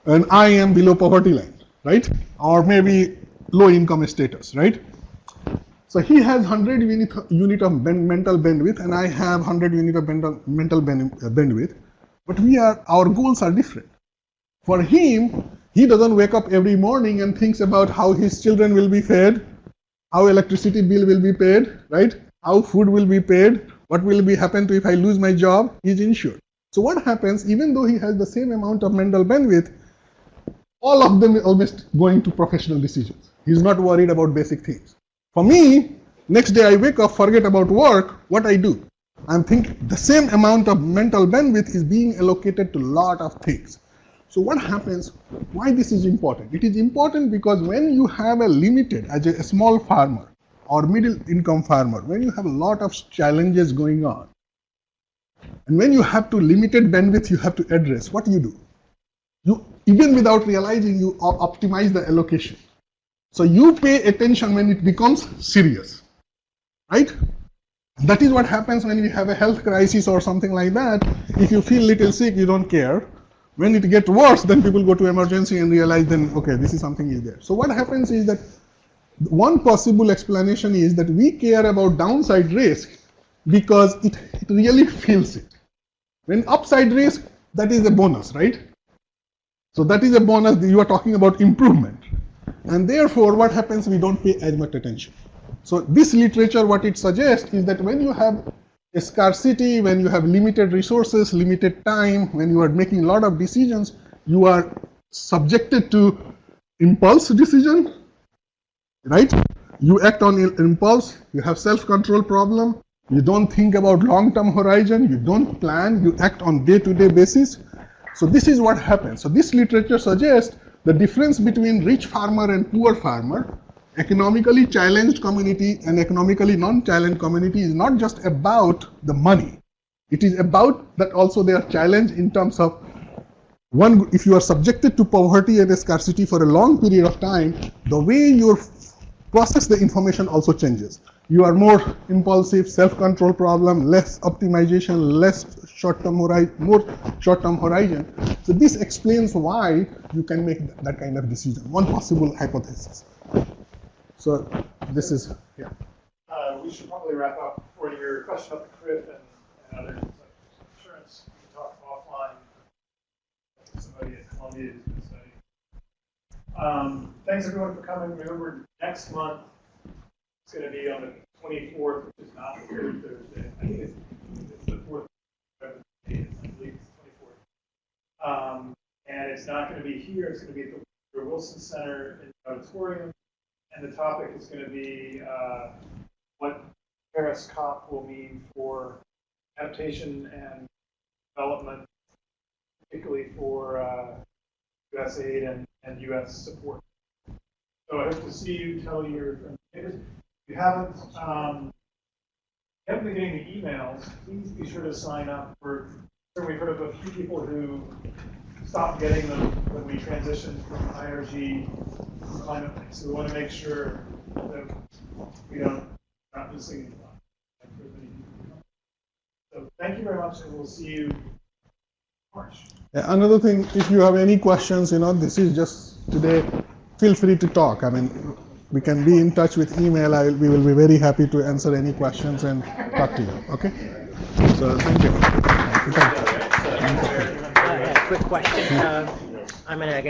and I am below poverty line, right? Or maybe low income status, right? So he has 100 unit of mental bandwidth and I have 100 unit of mental bandwidth, but our goals are different. For him, he doesn't wake up every morning and thinks about how his children will be fed, how electricity bill will be paid, right? How food will be paid, what will happen to if I lose my job, he's insured. So what happens, even though he has the same amount of mental bandwidth, all of them are almost going to professional decisions. He's not worried about basic things. For me, next day I wake up, forget about work, what I do? I'm thinking the same amount of mental bandwidth is being allocated to a lot of things. So what happens, why this is important? It is important because when you have a limited, as a small farmer or middle income farmer, when you have a lot of challenges going on, and when you have to limited bandwidth you have to address, what do? You, even without realizing, you optimize the allocation. So you pay attention when it becomes serious, right? That is what happens when you have a health crisis or something like that. If you feel little sick, you don't care. When it gets worse, then people go to emergency and realize then, okay, this is something is there. So what happens is that one possible explanation is that we care about downside risk because it really feels it. When upside risk, that is a bonus, right? So that is a bonus, you are talking about improvement. And therefore, what happens, we don't pay as much attention. So this literature, what it suggests is that when you have a scarcity, when you have limited resources, limited time, when you are making a lot of decisions, you are subjected to impulse decision, right? You act on impulse, you have self-control problem, you don't think about long-term horizon, you don't plan, you act on day-to-day basis. So this is what happens. So this literature suggests the difference between rich farmer and poor farmer, economically challenged community and economically non-challenged community is not just about the money. It is about that also they are challenged in terms of, one, if you are subjected to poverty and scarcity for a long period of time, the way you process the information also changes. You are more impulsive, self-control problem, less optimization, less short-term horizon, more short-term horizon. So this explains why you can make that kind of decision. One possible hypothesis. So this is, yeah. We should probably wrap up. For your question about the CRIF and other insurance, we can talk offline. Somebody at Columbia who's been studying. Thanks everyone for coming. Remember, next month it's going to be on the 24th, which is not the third Thursday. I think it's the fourth. I believe it's the 24th. And it's not going to be here. It's going to be at the Wilson Center in the auditorium. And the topic is going to be what Paris COP will mean for adaptation and development, particularly for USAID and US support. So I hope to see you. Tell your neighbors. If you haven't been getting the emails, please be sure to sign up. We've heard of a few people who stopped getting them when we transitioned from IRG to climate things. So we want to make sure that we don't not missing anything. So thank you very much, and we'll see you in March. Another thing, if you have any questions, this is just today. Feel free to talk. I mean, we can be in touch with email. We will be very happy to answer any questions and talk to you. Okay. So thank you. Quick question. I'm going to